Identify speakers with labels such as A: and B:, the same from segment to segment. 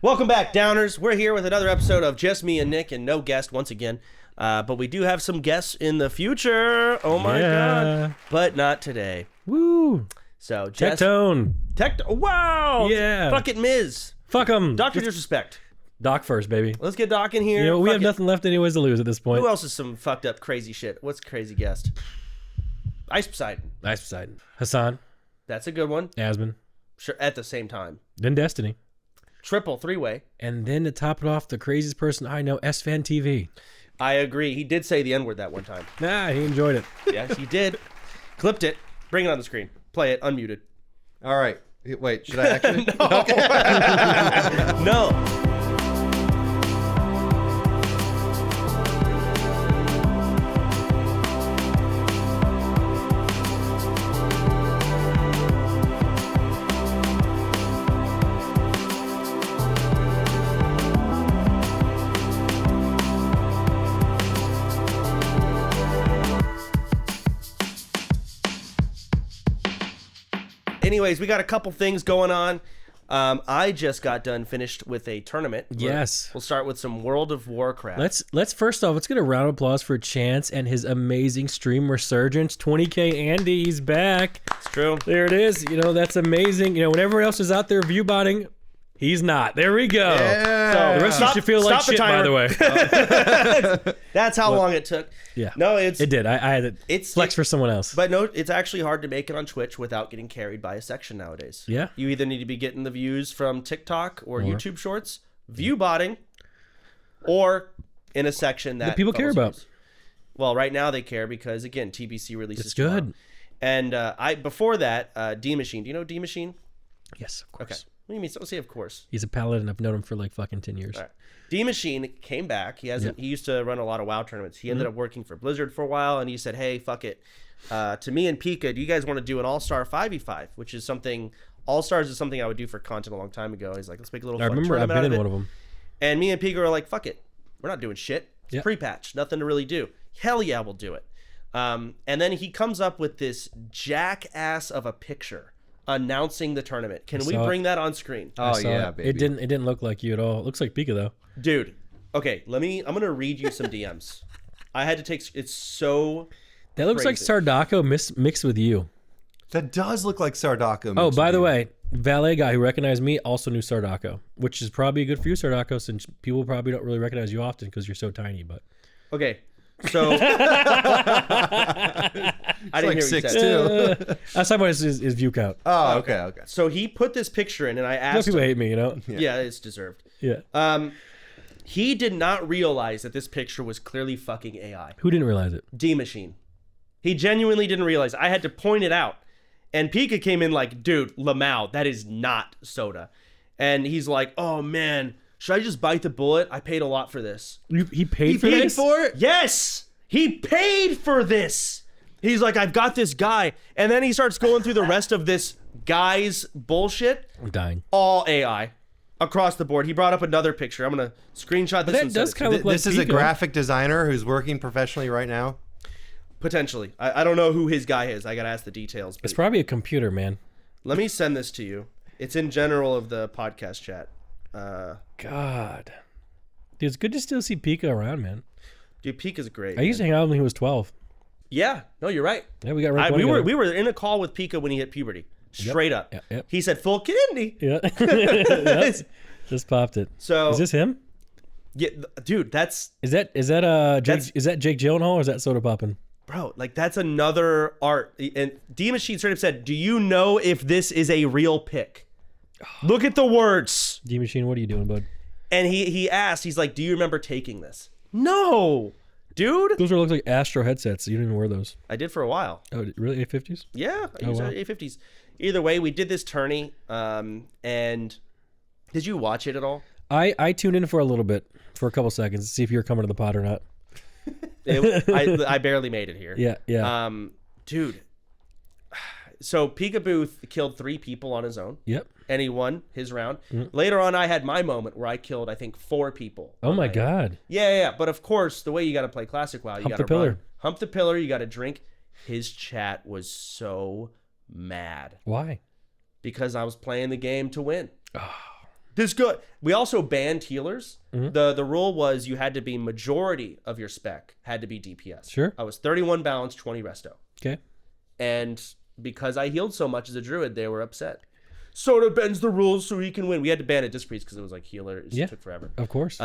A: Welcome back, Downers. We're here with another episode of Just Me and Nick and no guest once again. But we do have some guests in the future. Oh my God. But not today.
B: Woo.
A: So, Jess.
B: Tectone.
A: Wow.
B: Yeah.
A: Fuck it, Miz.
B: Fuck them.
A: Dr. Disrespect.
B: Doc first, baby.
A: Let's get Doc in here.
B: You know, we have nothing left anyways to lose at this point.
A: Who else is some fucked up crazy shit? What's crazy guest? Ice Poseidon.
B: Ice Poseidon. Hassan.
A: That's a good one.
B: Asmon.
A: Sure, at the same time.
B: Then Destiny.
A: Triple three-way.
B: And then to top it off, the craziest person I know, S-Fan TV.
A: I agree. He did say the N-word that one time.
B: Nah, he enjoyed it.
A: Yes, he did. Clipped it. Bring it on the screen. Play it. Unmuted.
C: All right. Wait, should I actually?
A: No. No. Anyways, we got a couple things going on. I just got done finished with a tournament.
B: Yes.
A: We'll start with some World of Warcraft.
B: Let's first off, let's get a round of applause for Chance and his amazing stream resurgence. 20K Andy, he's back.
A: It's true.
B: There it is. You know, that's amazing. You know, when everyone else is out there view botting, he's not. There we go.
C: Yeah.
A: So
B: the rest of you should feel like shit, by the way.
A: That's how long it took.
B: Yeah.
A: No,
B: it did. I had to flex for someone else.
A: But no, it's actually hard to make it on Twitch without getting carried by a section nowadays.
B: Yeah.
A: You either need to be getting the views from TikTok or YouTube Shorts, view botting, or in a section that
B: people care about.
A: Well, right now they care because, again, TBC releases.
B: It's good.
A: Tomorrow. And before that, D Machine. Do you know D Machine?
B: Yes, of course.
A: Okay. What do you mean? So say of course.
B: He's a paladin. I've known him for like fucking 10 years.
A: All right. D Machine came back. He used to run a lot of WoW tournaments. He ended up working for Blizzard for a while, and he said, "Hey, fuck it. To me and Pika, do you guys want to do an All-Star 5v5?" Which is something. All-Stars is something I would do for content a long time ago. He's like, "Let's make a little."
B: I remember I've been in one of them.
A: And me and Pika were like, "Fuck it. We're not doing shit. It's pre-patch. Nothing to really do. Hell yeah, we'll do it." And then he comes up with this jackass of a picture announcing the tournament. Can we bring that on screen?
C: Oh yeah, baby.
B: It didn't look like you at all. It looks like Pika though.
A: Dude. Okay, I'm gonna read you some DMs. I had to take. It's so.
B: That looks like Sardako mixed with you.
C: That does look like Sardako.
B: Oh, by the way, valet guy who recognized me also knew Sardako, which is probably good for you, Sardako, since people probably don't really recognize you often because you're so tiny. But
A: okay, so I didn't
C: like
A: hear
C: 6'2".
B: I was talking about his view count.
C: Oh, okay.
A: So he put this picture in, and I
B: Some
A: asked.
B: people hate me, you know.
A: Yeah, it's deserved.
B: Yeah.
A: He did not realize that this picture was clearly fucking AI.
B: Who didn't realize it?
A: D Machine. He genuinely didn't realize. I had to point it out. And Pika came in like, "Dude, Lamau, that is not soda." And he's like, "Oh man, should I just bite the bullet? I paid a lot for this."
B: He paid for this?
C: for it?
A: Yes! He paid for this! He's like, "I've got this guy." And then he starts going through the rest of this guy's bullshit.
B: I'm dying.
A: All AI. Across the board. He brought up another picture. I'm going to screenshot this.
B: That
A: and
B: does
A: send it to
B: kind
A: you.
B: of look like
C: This is a
B: Pika.
C: graphic designer who's working professionally right now.
A: Potentially. I don't know who his guy is. I got to ask the details. But
B: It's probably a computer, man.
A: let me send this to you. It's in general of the podcast chat.
B: God. Dude, it's good to still see Pika around, man.
A: Dude, Pika's great.
B: I used to hang out when he was 12.
A: Yeah. No, you're right.
B: Yeah, we got right
A: we were in a call with Pika when he hit puberty. Straight up.
B: Yep.
A: He said full kidney.
B: Yeah. Yep. Just popped it.
A: So
B: is this him?
A: Yeah, dude, that's
B: Is that Jake Gyllenhaal or is that sodapoppin?
A: bro, like that's another art. And D Machine straight up said, "Do you know if this is a real pic?" Look at the words.
B: D Machine, what are you doing, bud?
A: And he asked, he's like, "Do you remember taking this?" No, dude.
B: Those are look like Astro headsets. You didn't even wear those.
A: I did for a while.
B: Oh, really? A50s?
A: Yeah, I used
B: wow.
A: A50s. Either way, we did this tourney. And did you watch it at all?
B: I tuned in for a little bit, for a couple seconds, to see if you were coming to the pod or not.
A: I barely made it here.
B: Yeah.
A: Dude. So Peekaboo killed 3 people on his own.
B: Yep.
A: And he won his round. Later on, I had my moment where I killed, I think, 4 people.
B: Oh my God.
A: Yeah. But of course, the way you got to play Classic WoW, you got to
B: the pillar.
A: Hump the pillar. You got to drink. His chat was so mad
B: Why?
A: because I was playing the game to win. This good. We also banned healers.
B: Mm-hmm.
A: The rule was you had to be majority of your spec had to be DPS.
B: Sure.
A: I was 31 balance, 20 resto.
B: Okay.
A: And because I healed so much as a druid, they were upset. Soda bends the rules so he can win. We had to ban a disc priest because it was like healer. It just took forever.
B: Of course.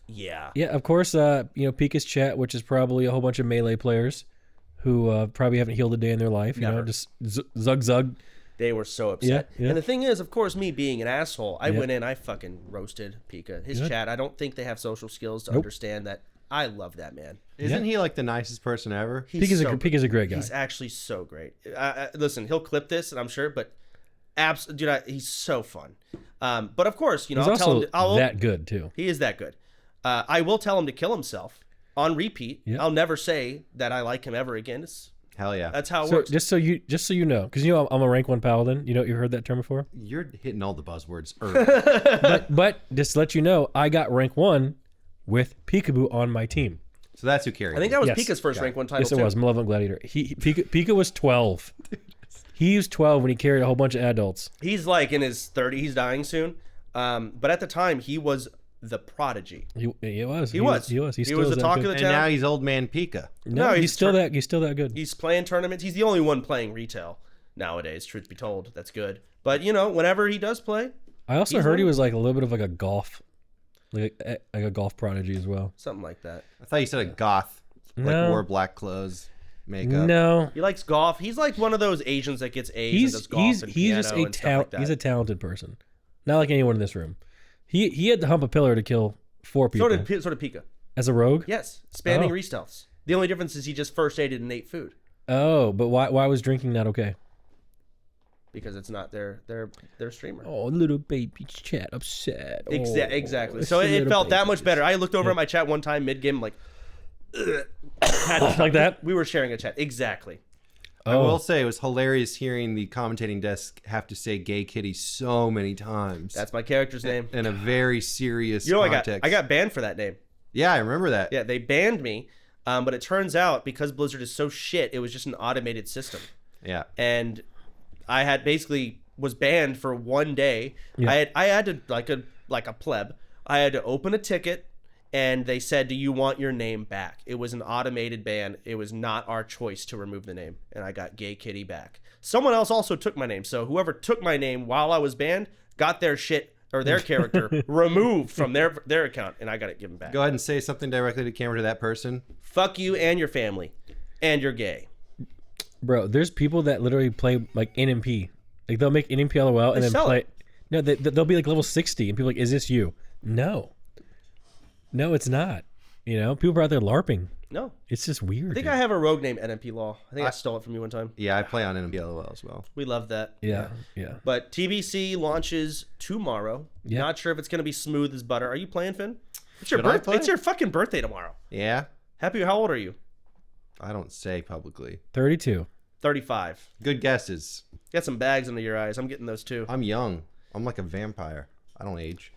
A: Yeah.
B: Yeah, of course. Pika's chat, which is probably a whole bunch of melee players who probably haven't healed a day in their life.
A: Never.
B: You know, just zug.
A: They were so upset.
B: Yeah.
A: And the thing is, of course, me being an asshole, I went in, I fucking roasted Pika. His
B: Good.
A: chat, I don't think they have social skills to understand that. I love that man.
C: Isn't he like the nicest person ever?
A: He's
B: Pika's a great guy.
A: He's actually so great. Listen, he'll clip this, and I'm sure, but dude, he's so fun. But of course,
B: He's
A: I'll tell
B: also
A: him
B: that good too.
A: he is that good. I will tell him to kill himself on repeat.
B: Yeah.
A: I'll never say that I like him ever again.
C: Hell yeah.
A: That's how it
B: So
A: works.
B: just so you know, because I'm a rank 1 paladin. You heard that term before.
C: You're hitting all the buzzwords early.
B: But just to let you know, I got rank 1 with Peekaboo on my team.
C: So that's who carried
A: I think
C: me.
A: that was
B: Yes.
A: Pika's first rank 1 title
B: Yes, it
A: too.
B: was Malevolent Gladiator. Pika was 12. He was 12 when he carried a whole bunch of adults.
A: He's like in his 30s. He's dying soon. But at the time, he was the prodigy.
B: He was.
A: He was.
B: He was.
A: He was the talk of the
C: And
A: town.
C: now he's old man Pika.
B: No,
A: No,
B: he's still that good.
A: He's playing tournaments. He's the only one playing retail nowadays, truth be told. That's good. But, whenever he does play,
B: I also heard he was like a little bit of like a golf, like a golf prodigy as well.
A: something like that.
C: I thought you said a goth. Like
B: No.
C: wore black clothes, makeup.
B: No,
A: He likes golf. He's like one of those Asians that gets A's and does golf and piano
B: just
A: and stuff like that.
B: he's a talented person, not like anyone in this room. He had to hump a pillar to kill 4 people
A: So did Pika.
B: as a rogue.
A: Yes, spamming
B: Oh.
A: re-stealths. The only difference is he just first aided and ate food
B: Oh, but why was drinking not okay?
A: because it's not their streamer.
B: Oh, little baby chat upset.
A: Exactly.
B: it's
A: So
B: a
A: it
B: little
A: felt that
B: baby.
A: much better. I looked over at my chat one time mid-game, like,
B: Like that.
A: we were sharing a chat. Exactly.
C: I will say it was hilarious hearing the commentating desk have to say "gay kitty" so many times.
A: That's my character's name.
C: in a very serious
A: You know,
C: context.
A: I got banned for that name.
C: Yeah, I remember that.
A: Yeah, they banned me. But it turns out because Blizzard is so shit, it was just an automated system.
C: Yeah.
A: And I had basically was banned for 1 day.
B: Yeah.
A: I had to like a pleb. I had to open a ticket, and they said, "Do you want your name back?" It was an automated ban. It was not our choice to remove the name, and I got Gay Kitty back. Someone else also took my name, so whoever took my name while I was banned got their shit or their character removed from their account, and I got it given back.
C: Go ahead and say something directly to camera to that person.
A: Fuck you and your family, and you're gay.
B: Bro, there's people that literally play like NMP. Like they'll make NMP LOL and then
A: sell
B: play.
A: it.
B: No, they'll be like level 60, and people are like, "Is this you?" No, it's not. People are out there LARPing.
A: No,
B: It's just weird.
A: I think
B: dude.
A: I have a rogue named nmplol. I think I stole it from you one time.
C: Yeah, I play on NMPLOL as well.
A: We love that.
B: Yeah.
A: But TBC launches tomorrow.
B: Yeah.
A: Not sure if it's going to be smooth as butter. Are you playing, Finn? It's
C: Should I play?
A: It's your fucking birthday tomorrow.
C: Yeah,
A: Happy. How old are you?
C: I don't say publicly.
B: 32.
A: 35.
C: Good guesses.
A: Got some bags under your eyes. I'm getting those too.
C: I'm young. I'm like a vampire. I don't age.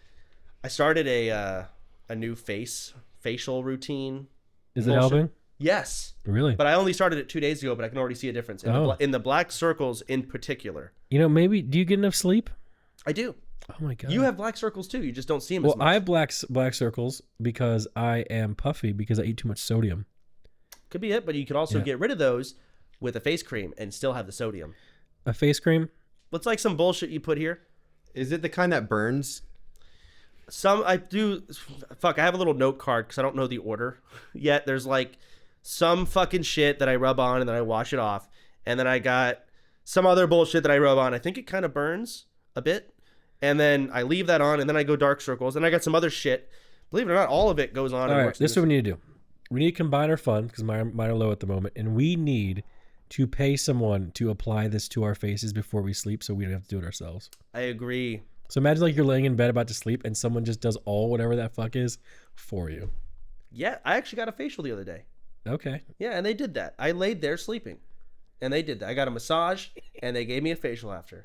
A: I started a new facial routine.
B: Is it
A: Bullshit.
B: helping?
A: Yes,
B: Really?
A: but I only started it 2 days ago. But I can already see a difference in the black circles in particular.
B: Maybe. Do you get enough sleep?
A: I do.
B: Oh my god.
A: You have black circles too. You just don't see them
B: Well,
A: as much.
B: I have black circles because I am puffy because I eat too much sodium.
A: Could be it, but you could also
B: Yeah.
A: get rid of those with a face cream and still have the sodium.
B: A face cream?
A: It's like some bullshit you put here.
C: Is it the kind that burns?
A: I have a little note card because I don't know the order yet. There's like some fucking shit that I rub on and then I wash it off. And then I got some other bullshit that I rub on. I think it kind of burns a bit. And then I leave that on and then I go dark circles. And I got some other shit. Believe it or not, all of it goes on.
B: All
A: and
B: right,
A: works
B: this is what we need to do. We need to combine our funds because mine are low at the moment. And we need to pay someone to apply this to our faces before we sleep so we don't have to do it ourselves.
A: I agree.
B: So imagine like you're laying in bed about to sleep and someone just does all whatever that fuck is for you.
A: Yeah, I actually got a facial the other day.
B: Okay.
A: Yeah, and they did that. I laid there sleeping. And they did that. I got a massage and they gave me a facial after.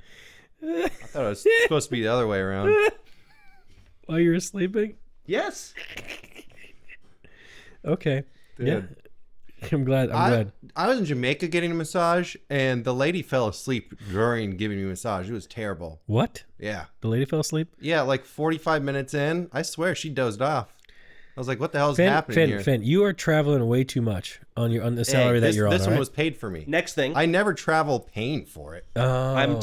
C: I thought it was supposed to be the other way around.
B: While you were sleeping?
A: Yes.
B: Okay.
C: Dude.
B: Yeah. I'm glad. I'm glad.
C: I was in Jamaica getting a massage, and the lady fell asleep during giving me a massage. It was terrible.
B: What?
C: Yeah.
B: The lady fell asleep?
C: Yeah, like 45 minutes in, I swear she dozed off. I was like, what the hell is happening here?
B: Finn, you are traveling way too much on the salary that you're on.
C: This one was paid for me.
A: Next thing.
C: I never travel paying for it.
B: Oh.
A: I'm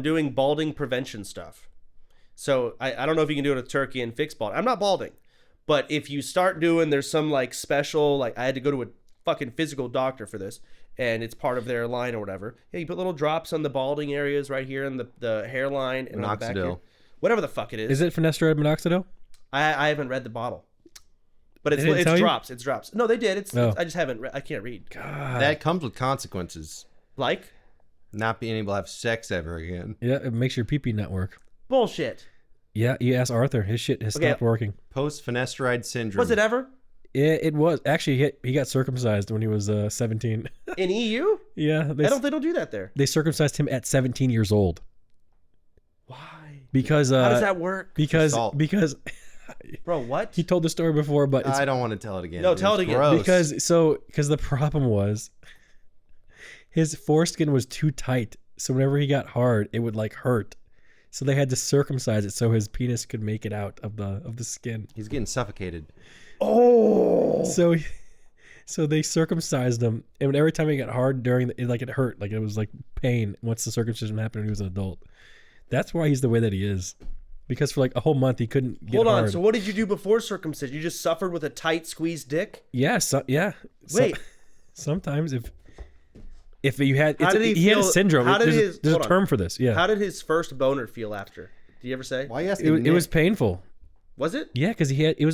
A: doing balding prevention stuff. So I don't know if you can do it with Turkey and fix balding. I'm not balding. But if you start doing, there's some like special, like I had to go to a fucking physical doctor for this, and it's part of their line or whatever. Yeah, you put little drops on the balding areas right here in the hairline and on the back here. Whatever the fuck it is.
B: Is it finasteride minoxidil?
A: I haven't read the bottle. But it's drops. It's drops. No, they did. I just haven't. I can't read.
B: God.
C: That comes with consequences.
A: Like
C: not being able to have sex ever again.
B: Yeah, it makes your pee-pee not work.
A: Bullshit.
B: Yeah, you ask Arthur. His shit has stopped working.
C: Post-finasteride syndrome.
A: Was it ever?
B: It was. Actually, he got circumcised when he was 17.
A: In EU?
B: Yeah.
A: They don't do that there.
B: They circumcised him at 17 years old.
A: Why?
B: Because
A: how does that work?
B: Because
A: bro, what?
B: He told the story before, but
C: I don't want to tell it again.
A: No, tell it again.
C: Gross.
B: Because the problem was his foreskin was too tight, so whenever he got hard, it would like hurt. So they had to circumcise it so his penis could make it out of the skin.
C: He's getting suffocated.
A: Oh.
B: So they circumcised him, and every time he got hard it hurt, like it was like pain once the circumcision happened when he was an adult. That's why he's the way that he is. Because for like a whole month he couldn't get hard.
A: Hold on. So what did you do before circumcision? You just suffered with a tight squeezed dick?
B: Yeah.
A: Wait.
B: Sometimes if you had,
A: he
B: had a syndrome. There's a term for this. Yeah.
A: How did his first boner feel after? Did you ever say?
C: Why are you asking?
B: It was painful.
A: Was it?
B: Yeah, because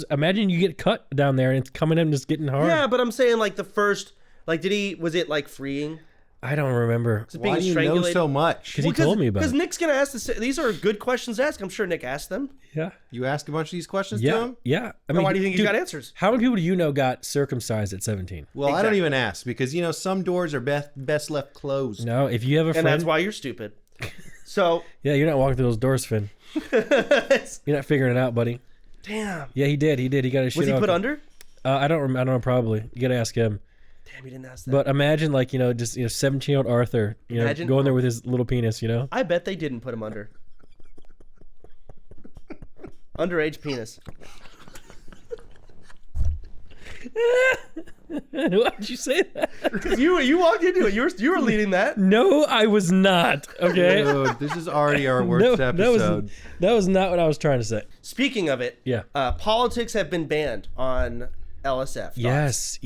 B: imagine you get cut down there and it's coming in and just getting hard.
A: Yeah, but I'm saying like the first, like was it like freeing?
B: I don't remember.
C: Why do you know so much?
B: Because he told me about it.
A: Because Nick's going to ask this. These are good questions to ask. I'm sure Nick asked them.
B: Yeah.
C: You asked a bunch of these questions to him?
B: Yeah.
A: I mean, why do you think he's got answers?
B: How many people do you know got circumcised at 17?
C: Well, exactly. I don't even ask because, some doors are best left closed.
B: No, if you have a friend.
A: And that's why you're stupid. So.
B: Yeah, you're not walking through those doors, Finn. You're not figuring it out, buddy.
A: Damn.
B: Yeah, he did. He got his shit
A: Was he
B: off.
A: put under?
B: I don't know, probably. You got to ask him.
A: Damn, you didn't ask that.
B: But imagine, 17-year-old Arthur, going there with his little penis,
A: I bet they didn't put him under. Underage penis.
B: Why'd you say that?
A: Because you walked into it. You were leading that.
B: No, I was not. Okay.
C: Dude, this is already our worst episode.
B: That was not what I was trying to say.
A: Speaking of it,
B: yeah.
A: Politics have been banned on LSF.
B: Yes.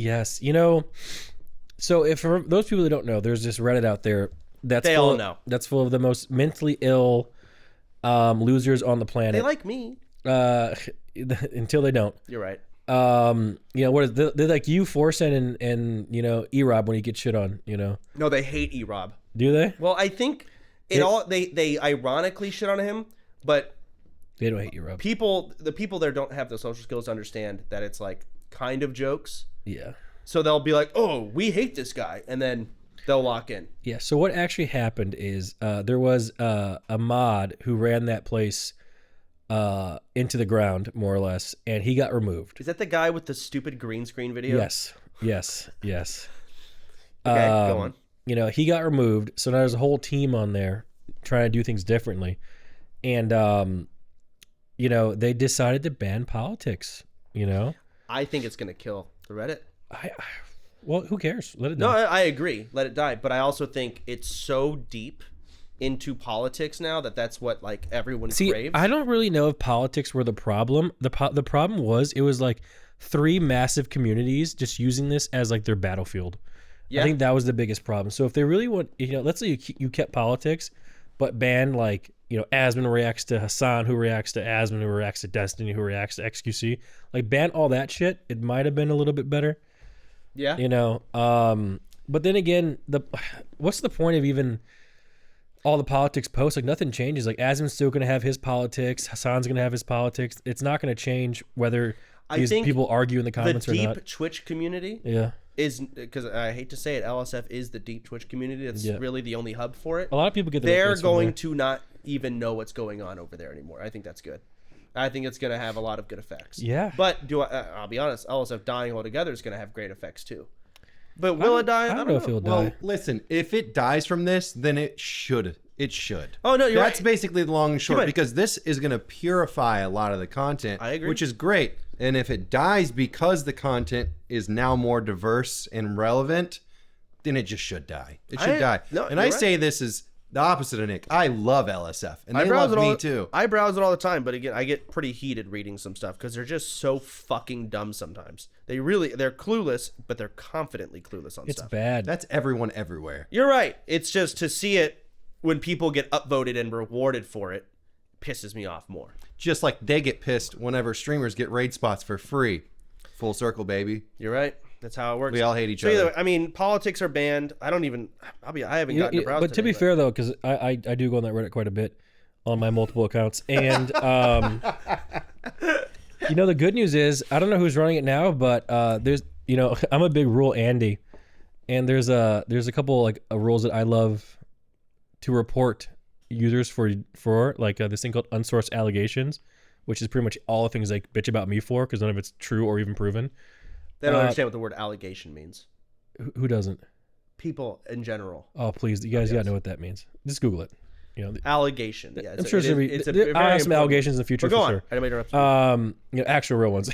B: So if for those people that don't know, there's this Reddit out there that's full of the most mentally ill losers on the planet.
A: They like me.
B: Until they don't.
A: You're right.
B: What is they're like you, Forsen, and E-Rob when he gets shit on.
A: No, they hate E-Rob.
B: Do they?
A: Well, I think they ironically shit on him, but
B: they don't hate E-Rob.
A: The people there don't have the social skills to understand that it's like kind of jokes.
B: Yeah.
A: So they'll be like, "Oh, we hate this guy," and then they'll lock in.
B: Yeah. So what actually happened is there was a mod who ran that place into the ground, more or less, and he got removed.
A: Is that the guy with the stupid green screen video?
B: Yes.
A: Okay, go on.
B: He got removed, so now there's a whole team on there trying to do things differently, and they decided to ban politics.
A: I think it's gonna kill the Reddit.
B: Well, who cares? Let it die.
A: No, I agree. Let it die. But I also think it's so deep into politics now that's what like everyone craves.
B: I don't really know if politics were the problem. The problem was it was like 3 massive communities just using this as like their battlefield. Yeah. I think that was the biggest problem. So if they really want, let's say you kept politics, but ban like Asmon reacts to Hassan, who reacts to Asmon, who reacts to Destiny, who reacts to XQC, like ban all that shit. It might have been a little bit better.
A: Yeah.
B: But then again, what's the point of even all the politics posts? Like nothing changes. Like Asmon's still going to have his politics. Hassan's going to have his politics. It's not going to change whether these people argue in the comments or not.
A: The deep Twitch community is, because I hate to say it, LSF is the deep Twitch community. That's really the only hub for it.
B: A lot of people get
A: they're going to not even know what's going on over there anymore. I think that's good. I think it's going to have a lot of good effects.
B: Yeah.
A: But I'll be honest, LSF dying altogether is going to have great effects too. But will it die?
B: I don't know if it'll
C: Well,
B: die.
C: listen, if it dies from this, then it should. It should.
A: Oh, no, you're
C: That's
A: right.
C: basically the long and short,
A: might-
C: because this is going to purify a lot of the content.
A: I agree.
C: Which is great. And if it dies because the content is now more diverse and relevant, then it just should die. It should die.
A: No,
C: and
A: you're
C: I
A: right.
C: say this is the opposite of Nick. I love LSF, and
A: I
C: they
A: browse
C: love
A: it all
C: me too.
A: I browse it all the time, but again, I get pretty heated reading some stuff because they're just so fucking dumb sometimes. They're clueless, but they're confidently clueless on
B: It's
A: stuff.
B: bad.
C: That's everyone everywhere.
A: You're right. It's just to see it when people get upvoted and rewarded for it pisses me off more.
C: Just like they get pissed whenever streamers get raid spots for free. Full circle, baby.
A: You're right. That's how it works.
C: We all hate each
A: So either
C: other.
A: way, I mean, politics are banned. I haven't gotten to browse
B: but to be
A: today,
B: fair though, because I do go on that Reddit quite a bit on my multiple accounts, and the good news is I don't know who's running it now, but there's I'm a big rule Andy, and there's a couple like rules that I love to report users for like this thing called unsourced allegations, which is pretty much all the things they bitch about me for because none of it's true or even proven.
A: They don't understand what the word allegation means.
B: Who doesn't?
A: People in general.
B: Oh please, you guys gotta know what that means. Just Google it.
A: Allegation. Yeah,
B: I'm sure
A: it's
B: there
A: very
B: are some
A: important.
B: allegations in the future
A: But go
B: for
A: on.
B: sure.
A: I didn't mean to interrupt you.
B: Actual real ones.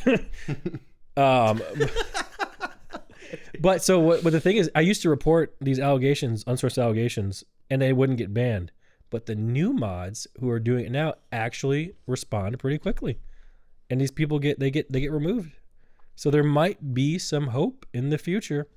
B: But so what the thing is, I used to report these allegations, unsourced allegations, and they wouldn't get banned. But the new mods who are doing it now actually respond pretty quickly, and these people get removed. So there might be some hope in the future.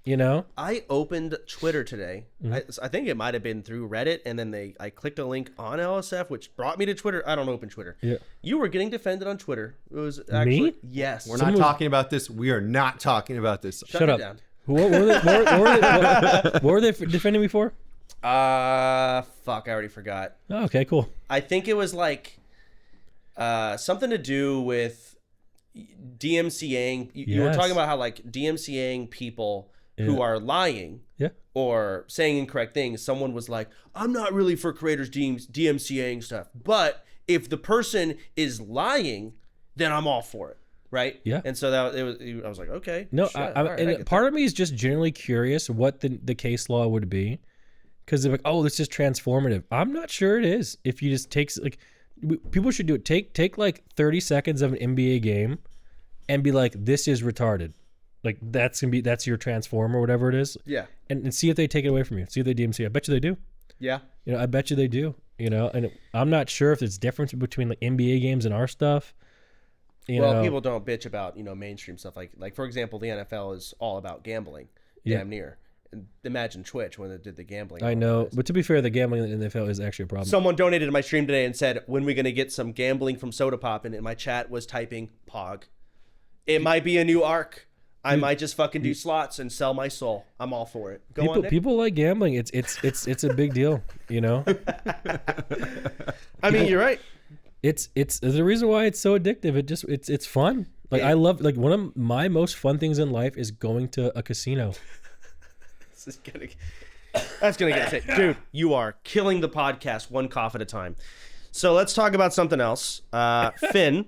A: I opened Twitter today.
B: Mm-hmm.
A: I think it might have been through Reddit, and then I clicked a link on LSF, which brought me to Twitter. I don't open Twitter.
B: Yeah.
A: You were getting defended on Twitter. It was actually
B: Me?
A: Yes.
C: We're not talking about this. We are not talking about this.
A: Shut
B: Shut
A: it
B: up.
A: down.
B: What were they defending me for?
A: Fuck, I already forgot.
B: Oh, okay, cool.
A: I think it was like something to do with DMCAing. You were
B: Yes.
A: talking about how like DMCAing people who are lying
B: Yeah.
A: or saying incorrect things. Someone was like, I'm not really for creators DMCAing stuff, but if the person is lying, then I'm all for it. Right.
B: Yeah.
A: And so I was like, okay.
B: No,
A: shit, all right, I get
B: part of me is just generally curious what the case law would be, because they're like, oh, this is transformative. I'm not sure it is. If you just people should do it. Take like 30 seconds of an NBA game, and be like, this is retarded. Like that's your transform or whatever it is.
A: Yeah.
B: And see if they take it away from you. See if they DMC. I bet you they do.
A: Yeah.
B: I bet you they do. And I'm not sure if there's difference between like NBA games and our stuff.
A: People don't bitch about mainstream stuff like for example, the NFL is all about gambling, damn near. And imagine Twitch when it did the gambling.
B: I know, but to be fair, the gambling in the NFL is actually a problem.
A: Someone donated to my stream today and said, "When are we gonna get some gambling from sodapoppin?" And my chat was typing Pog. It might be a new arc. I might just fucking do slots and sell my soul. I'm all for it. Go on, Nick.
B: People like gambling. It's a big deal.
A: I mean, you're right.
B: It's the reason why it's so addictive. It's fun. Like I love one of my most fun things in life is going to a casino.
A: That's gonna get it, dude. You are killing the podcast one cough at a time. So let's talk about something else. Finn,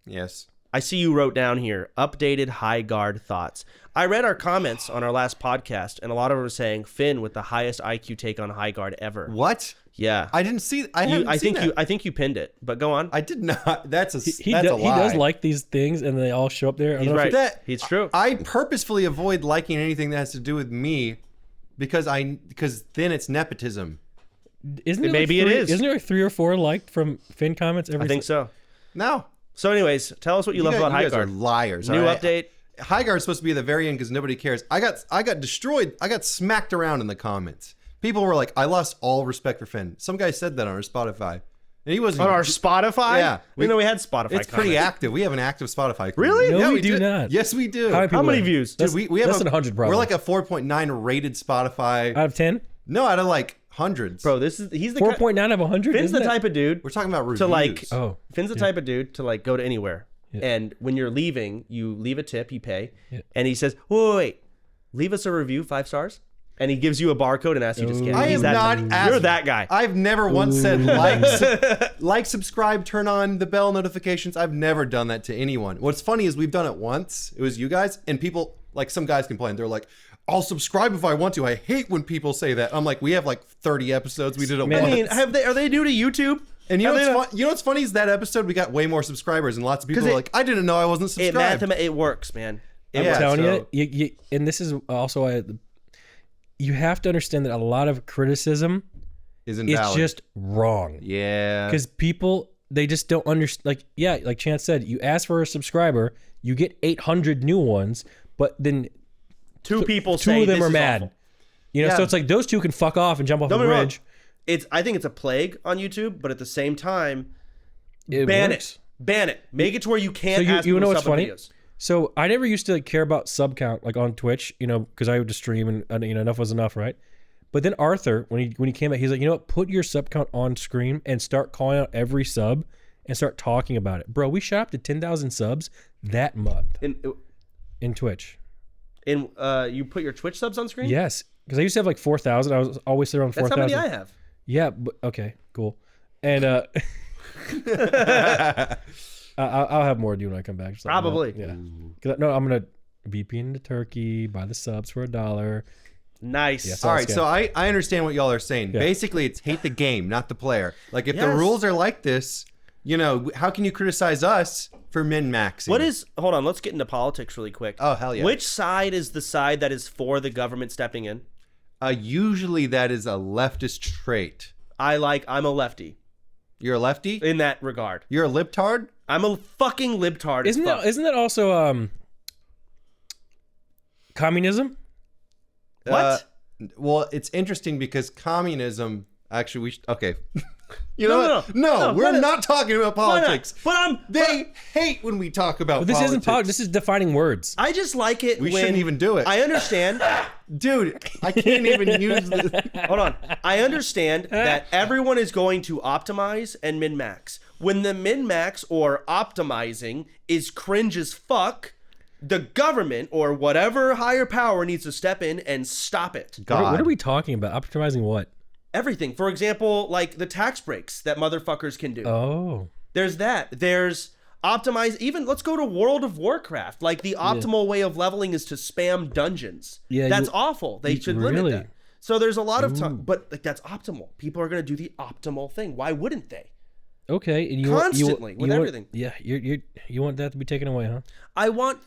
C: Yes.
A: I see you wrote down here updated Highguard thoughts. I read our comments on our last podcast, and a lot of them were saying Finn with the highest IQ take on Highguard ever.
C: What?
A: Yeah,
C: I didn't see. I
A: think you pinned it, but go on.
C: I did not. That's a.
B: He
C: that's a lie.
B: does like these things, and they all show up there. I
A: He's
B: don't know if
A: right. It's true.
C: I purposefully avoid liking anything that has to do with me, because then it's nepotism.
B: Isn't it
A: Maybe it is.
B: Isn't there like 3 or 4 liked from Finn comments every?
A: I think so.
C: No.
A: So, anyways, tell us what you love about
C: You guys are
A: Highguard.
C: liars.
A: New
C: all right?
A: update.
C: Highguard's supposed to be at the very end because nobody cares. I got destroyed. I got smacked around in the comments. People were like, I lost all respect for Finn. Some guy said that on our Spotify. And he wasn't
A: On our Spotify?
C: Yeah.
A: We know we had Spotify.
C: It's pretty
A: comments.
C: active. We have an active Spotify.
A: Really?
B: No,
C: Yeah,
B: we do not.
C: Yes, we do.
A: How many views?
C: Dude, we have
B: less than 100 probably.
C: We're like a 4.9 rated Spotify.
B: out of 10.
C: No, out of like hundreds.
A: Bro, he's the
B: 4.9 out of 100.
A: Finn's the type of dude
C: We're talking about reviews.
A: to like.
B: Oh,
A: Finn's the type of dude to like go to anywhere, and when you're leaving, you leave a tip, you pay, and he says, wait, leave us a review, 5 stars, and he gives you a barcode and asks you to scan.
C: I
A: He's
C: am
A: that-
C: not asked.
A: You're that guy.
C: I've never once said like, subscribe, turn on the bell notifications. I've never done that to anyone. What's funny is we've done it once. It was you guys, and people like some guys complain. They're like, I'll subscribe if I want to. I hate when people say that. I'm like, we have like 30 episodes. We did it once.
A: I mean, are they new to YouTube?
C: And you know what's funny is that episode we got way more subscribers, and lots of people are like, I didn't know I wasn't subscribed.
A: It works, man.
B: I'm telling you, and this is also you have to understand that a lot of criticism is just wrong.
C: Yeah,
B: because people, they just don't understand. Like Chance said, you ask for a subscriber, you get 800 new ones, but then
A: two of them
B: are mad.
A: Awful.
B: You know, so it's like those two can fuck off and jump off the bridge.
A: I think it's a plague on YouTube, but at the same time,
B: ban
A: it. Make it to where you can't.
B: So
A: ask
B: you know what's
A: sub
B: funny?
A: Videos.
B: So I never used to care about sub count like on Twitch, you know, because I would just stream and you know, enough was enough, right? But then Arthur, when he came out, he's like, you know what? Put your sub count on screen and start calling out every sub and start talking about it, bro. We shot up to 10,000 subs that month in Twitch.
A: You put your Twitch subs on screen?
B: Yes, because I used to have like 4,000. I was always around 4,000.
A: That's how many I have.
B: Yeah, but okay, cool. And I'll have more to do when I come back.
A: Probably.
B: Yeah. No, I'm gonna VPN to Turkey, buy the subs for $1.
A: Nice.
B: Yeah,
C: all right, so I understand what y'all are saying. Yeah. Basically, it's hate the game, not the player. Like if the rules are like this, you know, how can you criticize us for min-maxing?
A: Hold on, let's get into politics really quick.
C: Oh, hell yeah.
A: Which side is the side that is for the government stepping in?
C: Usually that is a leftist trait.
A: I'm a lefty.
C: You're a lefty?
A: In that regard.
C: You're a libtard?
A: I'm a fucking libtard.
B: Isn't that also communism?
A: What?
C: Well, it's interesting because communism actually okay. You know what? No, we're not talking about politics.
A: But
C: they hate when we talk about
B: this
C: politics.
B: Isn't politics. This is defining words.
A: I just like it
C: we shouldn't even do it.
A: I understand.
C: Dude, I can't even use this.
A: Hold on. I understand that everyone is going to optimize and min-max. When the min-max or optimizing is cringe as fuck, the government or whatever higher power needs to step in and stop it.
C: God.
B: What are we talking about? Optimizing what?
A: Everything. For example, like the tax breaks that motherfuckers can do.
B: Oh.
A: There's that. There's optimize. Even let's go to World of Warcraft. Like the optimal way of leveling is to spam dungeons. Yeah, that's awful. They should limit that. So there's a lot of time, but like that's optimal. People are going to do the optimal thing. Why wouldn't they?
B: Okay, and
A: constantly with everything.
B: Yeah, you want that to be taken away, huh?
A: I want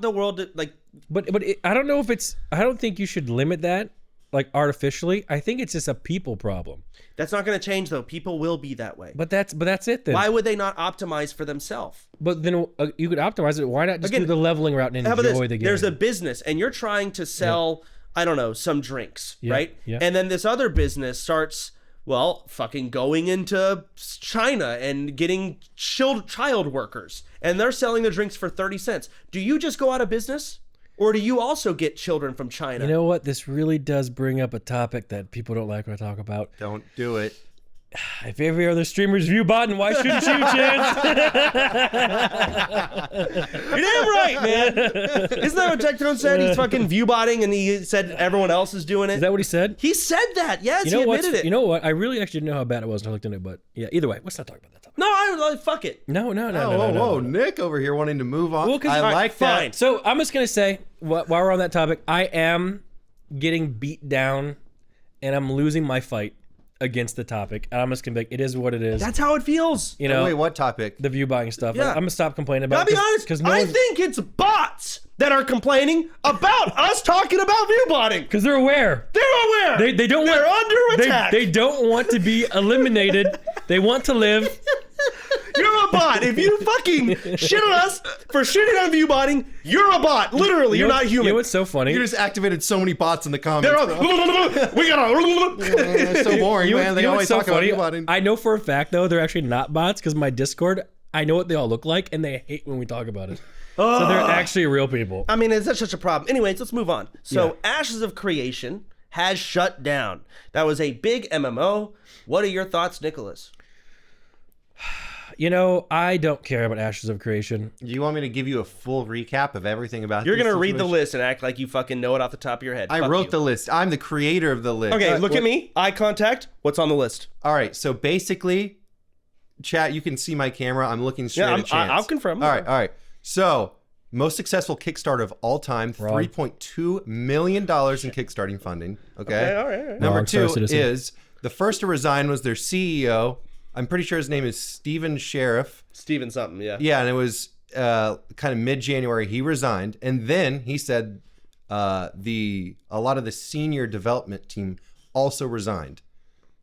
A: the world to like.
B: But I don't know if it's. I don't think you should limit that like artificially. I think it's just a people problem.
A: That's not going to change though. People will be that way.
B: But that's it then.
A: Why would they not optimize for themselves?
B: But then you could optimize it. Why not just do the leveling route and enjoy the game?
A: There's a business and you're trying to sell, I don't know, some drinks, right?
B: Yeah.
A: And then this other business starts, well, fucking going into China and getting child workers, and they're selling the drinks for 30 cents. Do you just go out of business? Or do you also get children from China?
B: You know what? This really does bring up a topic that people don't like when I talk about.
C: Don't do it.
B: If every other streamer's view botting, why shouldn't you, Chance?
A: You're damn right, man. Isn't that what Tectone said? He's fucking view botting, and he said everyone else is doing it.
B: Is that what he said?
A: He said that. Yes, he admitted it.
B: You know what? I really actually didn't know how bad it was until I looked into it. But yeah, either way, let's not talk about that topic.
A: No, fuck it.
B: No.
C: Whoa, Nick over here wanting to move on.
B: Well,
C: I like that.
A: Fine.
B: So I'm just gonna say, while we're on that topic, I am getting beat down, and I'm losing my fight against the topic. I'm just gonna be like, it is what it is.
A: That's how it feels.
B: You know,
C: wait, what topic?
B: The view buying stuff.
A: Yeah.
B: I'm gonna stop complaining about
A: it. I'll be honest, because I think it's bots that are complaining about us talking about view botting.
B: Because they're aware.
A: They're aware.
B: They don't
A: They're
B: want,
A: under attack.
B: They don't want to be eliminated. They want to live.
A: You're a bot. If you fucking shit on us for shitting on view botting, you're a bot. Literally, you're not human.
B: You know what's so funny?
C: You just activated so many bots in the comments.
A: They're all, we gotta.
C: It's so boring, man. They always talk about view botting.
B: I know for a fact though they're actually not bots because my Discord, I know what they all look like, and they hate when we talk about it. So they're actually real people.
A: I mean, it's such a problem. Anyways, let's move on. So, Ashes of Creation has shut down. That was a big MMO. What are your thoughts, Nicholas?
B: You know, I don't care about Ashes of Creation.
C: Do you want me to give you a full recap of everything about
A: You're going to read the list and act like you fucking know it off the top of your head.
C: I wrote the list. I'm the creator of the list.
A: Okay, look at me. Eye contact. What's on the list?
C: All right, so basically, chat, you can see my camera. I'm looking straight at Chance.
A: I'll confirm.
C: All right. So, Most successful Kickstarter of all time, $3.2 million in Kickstarting funding. Okay.
A: All right.
C: Number 2 is the first to resign was their CEO. I'm pretty sure his name is Steven Sheriff.
A: Steven something, yeah.
C: Yeah, and it was kind of mid-January he resigned, and then he said a lot of the senior development team also resigned.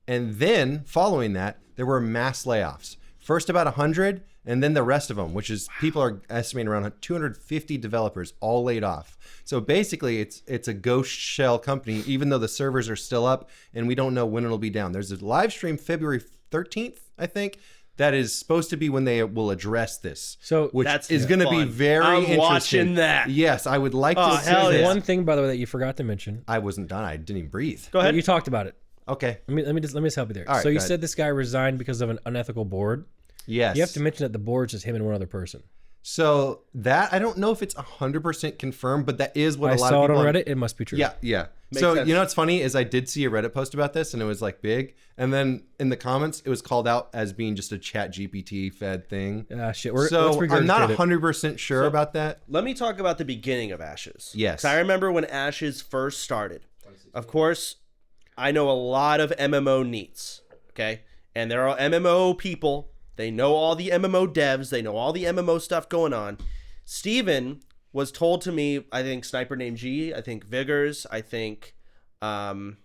C: And then following that, there were mass layoffs. First about 100, and then the rest of them, which is people are estimating around 250 developers all laid off. So basically, it's a ghost shell company, even though the servers are still up and we don't know when it'll be down. There's a live stream February 13th, I think. That is supposed to be when they will address this.
B: So
C: which is going to be very interesting.
A: Watching that.
C: Yes, I would like to see
B: hell
C: this.
B: yeah. One thing, by the way, that you forgot to mention.
C: I wasn't done. I didn't even breathe.
A: Go ahead.
B: You talked about it.
C: Okay.
B: Let me just help you there.
C: All right,
B: so you
C: go ahead.
B: said this guy resigned because of an unethical board.
C: Yes.
B: You have to mention that the board's just him and one other person.
C: So that I don't know if it's 100% confirmed, but that is what
B: I
C: a lot
B: saw
C: of
B: it
C: people
B: on Reddit. It must be true.
C: Yeah.
A: Makes
C: So
A: sense.
C: you know what's funny is I did see a Reddit post about this and it was like big, and then in the comments it was called out as being just a Chat GPT fed thing.
B: Shit.
C: So I'm not
B: regurgitate it.
C: 100% sure about that.
A: Let me talk about the beginning of Ashes.
C: Yes.
A: 'Cause I remember when Ashes first started. Of course, I know a lot of MMO neats, okay? And there are MMO people. They know all the MMO devs. They know all the MMO stuff going on. Steven was told to me, I think Sniper Named G, I think Vigors, I think fucking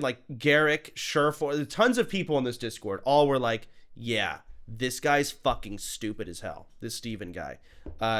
A: like Garrick, Surefour, tons of people in this Discord all were like, yeah, this guy's fucking stupid as hell. This Steven guy.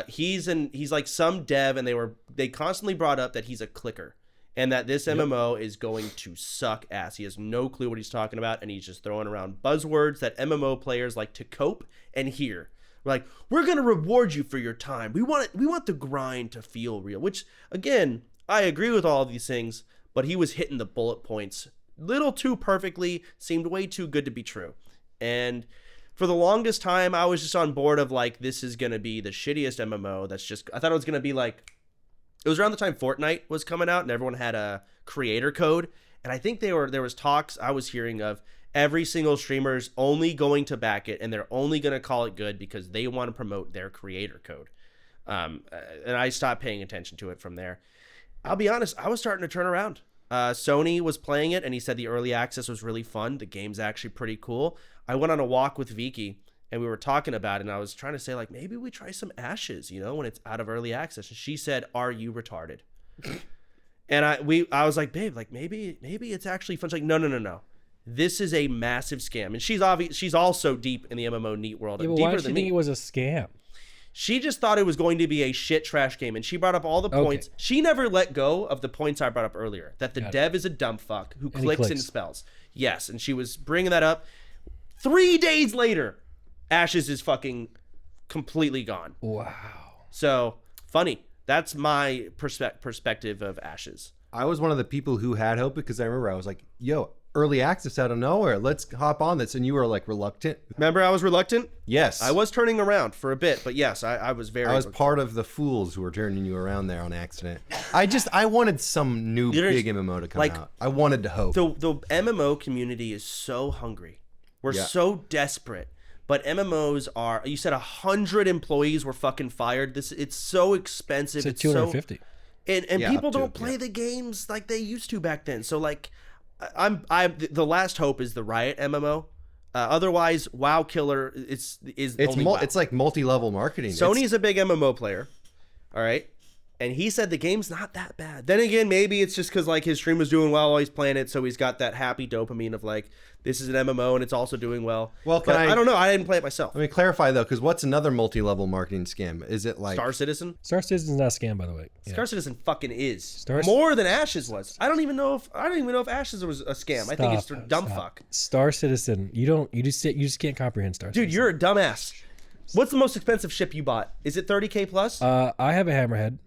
A: He's like some dev, and they constantly brought up that he's a clicker. And that this MMO is going to suck ass. He has no clue what he's talking about, and he's just throwing around buzzwords that MMO players like to cope and hear. We're like, we're gonna reward you for your time. We want the grind to feel real. Which, again, I agree with all of these things, but he was hitting the bullet points little too perfectly. Seemed way too good to be true. And for the longest time, I was just on board of like, this is gonna be the shittiest MMO. I thought it was gonna be like. It was around the time Fortnite was coming out and everyone had a creator code. And I think there was talks I was hearing of every single streamer's only going to back it and they're only going to call it good because they want to promote their creator code. And I stopped paying attention to it from there. I'll be honest, I was starting to turn around. Sony was playing it and he said the early access was really fun. The game's actually pretty cool. I went on a walk with Viki. And we were talking about it, and I was trying to say, like, maybe we try some Ashes, when it's out of early access. And she said, "Are you retarded?" And I was like, "Babe, like maybe it's actually fun." She's like, "No. This is a massive scam." And she's also deep in the MMO neat world.
B: Yeah, but
A: deeper
B: why did she
A: than
B: think
A: me.
B: it was a scam?
A: She just thought it was going to be a shit trash game, and she brought up all the points. She never let go of the points I brought up earlier. That the dev is a dumb fuck who clicks and spells. Yes, and she was bringing that up. 3 days later. Ashes is fucking completely gone.
B: Wow.
A: So, funny. That's my perspective of Ashes.
C: I was one of the people who had hope because I remember I was like, yo, early access out of nowhere. Let's hop on this. And you were like reluctant.
A: Remember I was reluctant?
C: Yes.
A: I was turning around for a bit, but yes, I was very
C: I was
A: reluctant.
C: part of the fools who were turning you around there on accident. I wanted some new big MMO to come out. I wanted to hope.
A: The MMO community is so hungry. We're so desperate. But MMOs are, you said 100 employees were fucking fired. It's so expensive.
B: It's 250.
A: And people don't play the games like they used to back then. So like, the last hope is the Riot MMO. Otherwise, WoW Killer it's
C: like multi-level marketing.
A: Sony's a big MMO player. All right. And he said the game's not that bad. Then again, maybe it's just because like his stream was doing well while he's playing it, so he's got that happy dopamine of like, this is an MMO and it's also doing well.
C: Well,
A: I don't know. I didn't play it myself.
C: Let me clarify though, because what's another multi-level marketing scam? Is it like
A: Star Citizen?
B: Star Citizen's not a scam, by the way. Yeah.
A: Star Citizen fucking is more than Ashes was. I don't even know if Ashes was a scam. I think it's dumb fuck.
B: Star Citizen. You just can't comprehend Star Citizen.
A: Dude, you're a dumbass. What's the most expensive ship you bought? Is it $30K plus?
B: I have a Hammerhead.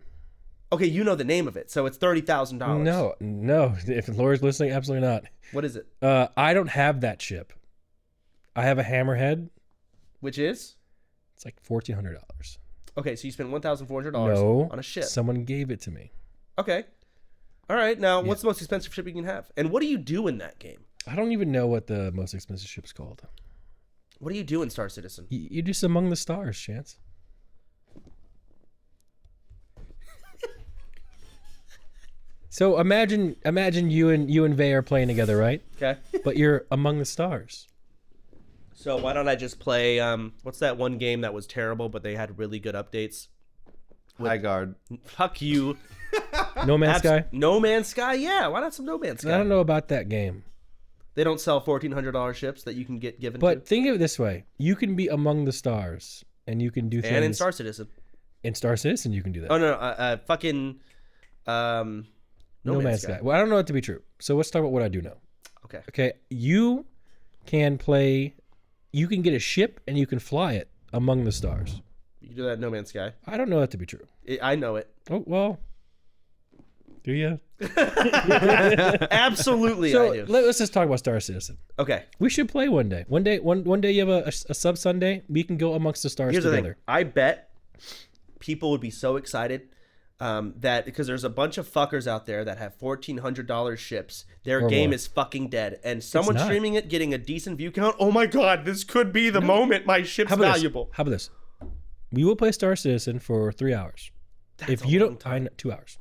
A: Okay, you know the name of it, so it's $30,000.
B: No. If Laura's listening, absolutely not.
A: What is it?
B: I don't have that ship. I have a Hammerhead.
A: Which is?
B: It's like $1,400.
A: Okay, so you spent $1,400 on a ship.
B: Someone gave it to me.
A: Okay. All right, now what's the most expensive ship you can have? And what do you do in that game?
B: I don't even know what the most expensive ship's called.
A: What do you do in Star Citizen?
B: You do Among the Stars, Chance. So imagine you and Vay are playing together, right?
A: Okay.
B: But you're among the stars.
A: So why don't I just play? What's that one game that was terrible, but they had really good updates?
C: Highguard.
A: Fuck you.
B: No Man's Sky.
A: No Man's Sky. Yeah. Why not some No Man's Sky?
B: I don't know about that game.
A: They don't sell $1,400 ships that you can get given.
B: But
A: to.
B: think of it this way: you can be among the stars, and you can do things.
A: And in Star Citizen.
B: In Star Citizen, you can do that.
A: Oh no, fucking. No Man's Sky.
B: Well, I don't know that to be true. So let's talk about what I do know.
A: Okay.
B: Okay, you can play. You can get a ship and you can fly it among the stars.
A: You can do that in No Man's Sky.
B: I don't know that to be true.
A: I know it.
B: Oh well. Do you?
A: Absolutely,
B: So
A: I do.
B: let's just talk about Star Citizen.
A: Okay.
B: We should play one day. One day you have a sub Sunday. We can go amongst the stars
A: Here's
B: together.
A: the thing. I bet people would be so excited that because there's a bunch of fuckers out there that have $1,400 ships. Their game is fucking dead, and someone
B: not.
A: streaming it, getting a decent view count. Oh my god, this could be the moment my ship's valuable.
B: How about this? We will play Star Citizen for 3 hours.
A: That's
B: if you don't, 2 hours.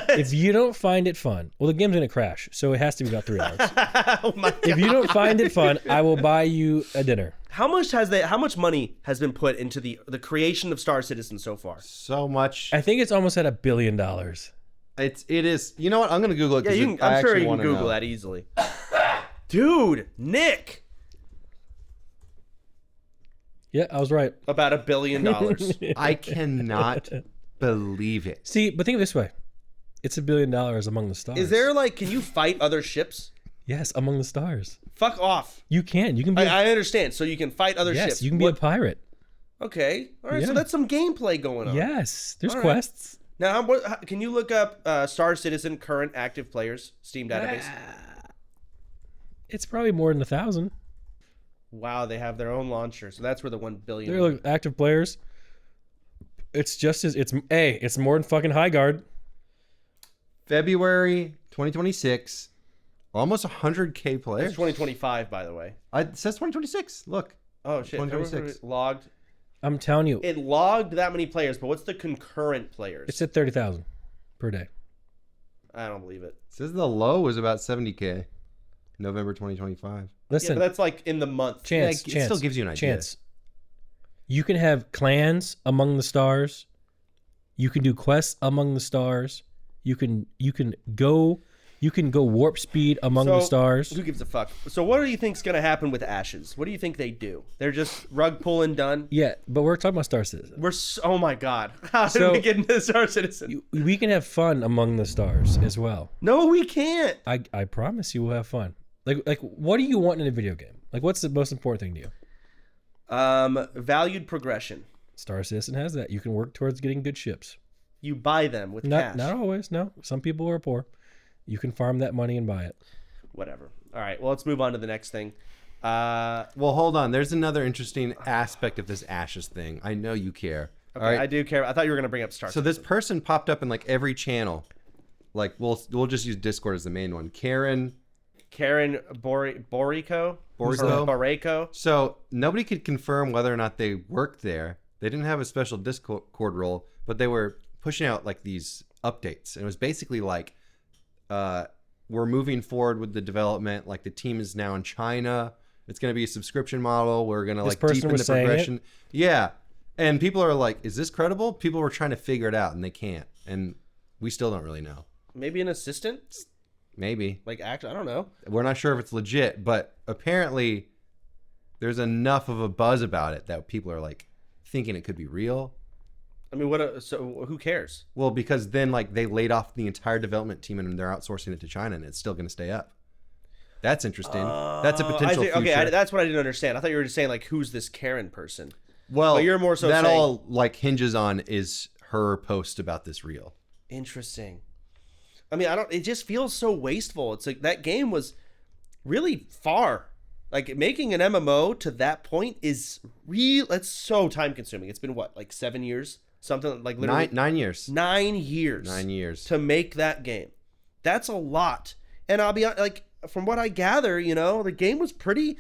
B: If you don't find it fun, well, the game's gonna crash, so it has to be about 3 hours.
A: Oh my god.
B: If you don't find it fun, I will buy you a dinner.
A: How much money has been put into the creation of Star Citizen so far?
C: So much.
B: I think it's almost at $1 billion.
C: It is. You know what? I'm gonna Google it.
A: Yeah, I'm sure you can Google that easily. Dude, Nick.
B: Yeah, I was right.
A: About $1 billion.
C: I cannot believe it.
B: See, but think of it this way: it's $1 billion among the stars.
A: Is there can you fight other ships?
B: Yes, among the stars.
A: Fuck off.
B: You can. You can be.
A: I understand. So you can fight other
B: yes,
A: ships.
B: you can be a pirate.
A: Okay. All right. So
B: Yeah.
A: that's some gameplay going on.
B: Yes, there's
A: All right.
B: quests.
A: Now, can you look up Star Citizen current active players Steam database?
B: It's probably more than 1,000.
A: Wow, they have their own launcher. So that's where the 1 billion.
B: They're active players. It's just as it's more than fucking Highguard.
C: February 2026. Almost 100K players.
A: It's 2025, by the way.
C: It says 2026. Look.
A: Oh shit!
C: 2026.
A: Logged.
B: I'm telling you,
A: It logged that many players, but what's the concurrent players?
B: it's at 30,000 per day.
A: I don't believe it.
C: It says the low was about 70K. November 2025.
B: Listen,
A: Yeah, but that's in the month.
B: chance.
C: it still gives you an idea.
B: Chance. You can have clans among the stars. You can do quests among the stars. You can go warp speed among the stars.
A: Who gives a fuck? So what do you think's gonna happen with Ashes? What do you think they do? They're just rug pulling done.
B: Yeah, but we're talking about Star Citizen.
A: Oh my god! How did we get into Star Citizen?
B: We can have fun among the stars as well.
A: No, we can't.
B: I promise you we'll have fun. Like what do you want in a video game? Like what's the most important thing to you?
A: Valued progression.
B: Star Citizen has that. You can work towards getting good ships.
A: You buy them with cash.
B: Not always. No, some people are poor. You can farm that money and buy it.
A: Whatever. All right. Well, let's move on to the next thing.
C: Well, hold on. There's another interesting aspect of this Ashes thing. I know you care.
A: Okay,
C: All right.
A: I do care. I thought you were gonna bring up Star.
C: So this person popped up in every channel. We'll just use Discord as the main one. Karen
A: Boriko.
C: Boriko. So nobody could confirm whether or not they worked there. They didn't have a special Discord role, but they were pushing out these updates, and it was basically we're moving forward with the development. The team is now in China. It's going to be a subscription model. We're going to deepen the progression. Yeah. And people are like, is this credible? People were trying to figure it out and they can't. And we still don't really know.
A: Maybe an assistant?
C: Maybe.
A: I don't know. We're
C: not sure if it's legit, but apparently there's enough of a buzz about it that people are thinking it could be real.
A: I mean, so who cares?
C: Well, because then they laid off the entire development team and they're outsourcing it to China and it's still going to stay up. That's interesting. That's a potential future.
A: Okay, that's what I didn't understand. I thought you were just saying who's this Karen person?
C: Well,
A: but you're more so
C: that
A: saying,
C: all hinges on is her post about this real.
A: Interesting. I mean, it just feels so wasteful. It's that game was really far. Making an MMO to that point is that's so time consuming. It's been what, 7 years? Something literally
C: 9 years.
A: 9 years.
C: 9 years
A: to make that game. That's a lot. And I'll be from what I gather, the game was pretty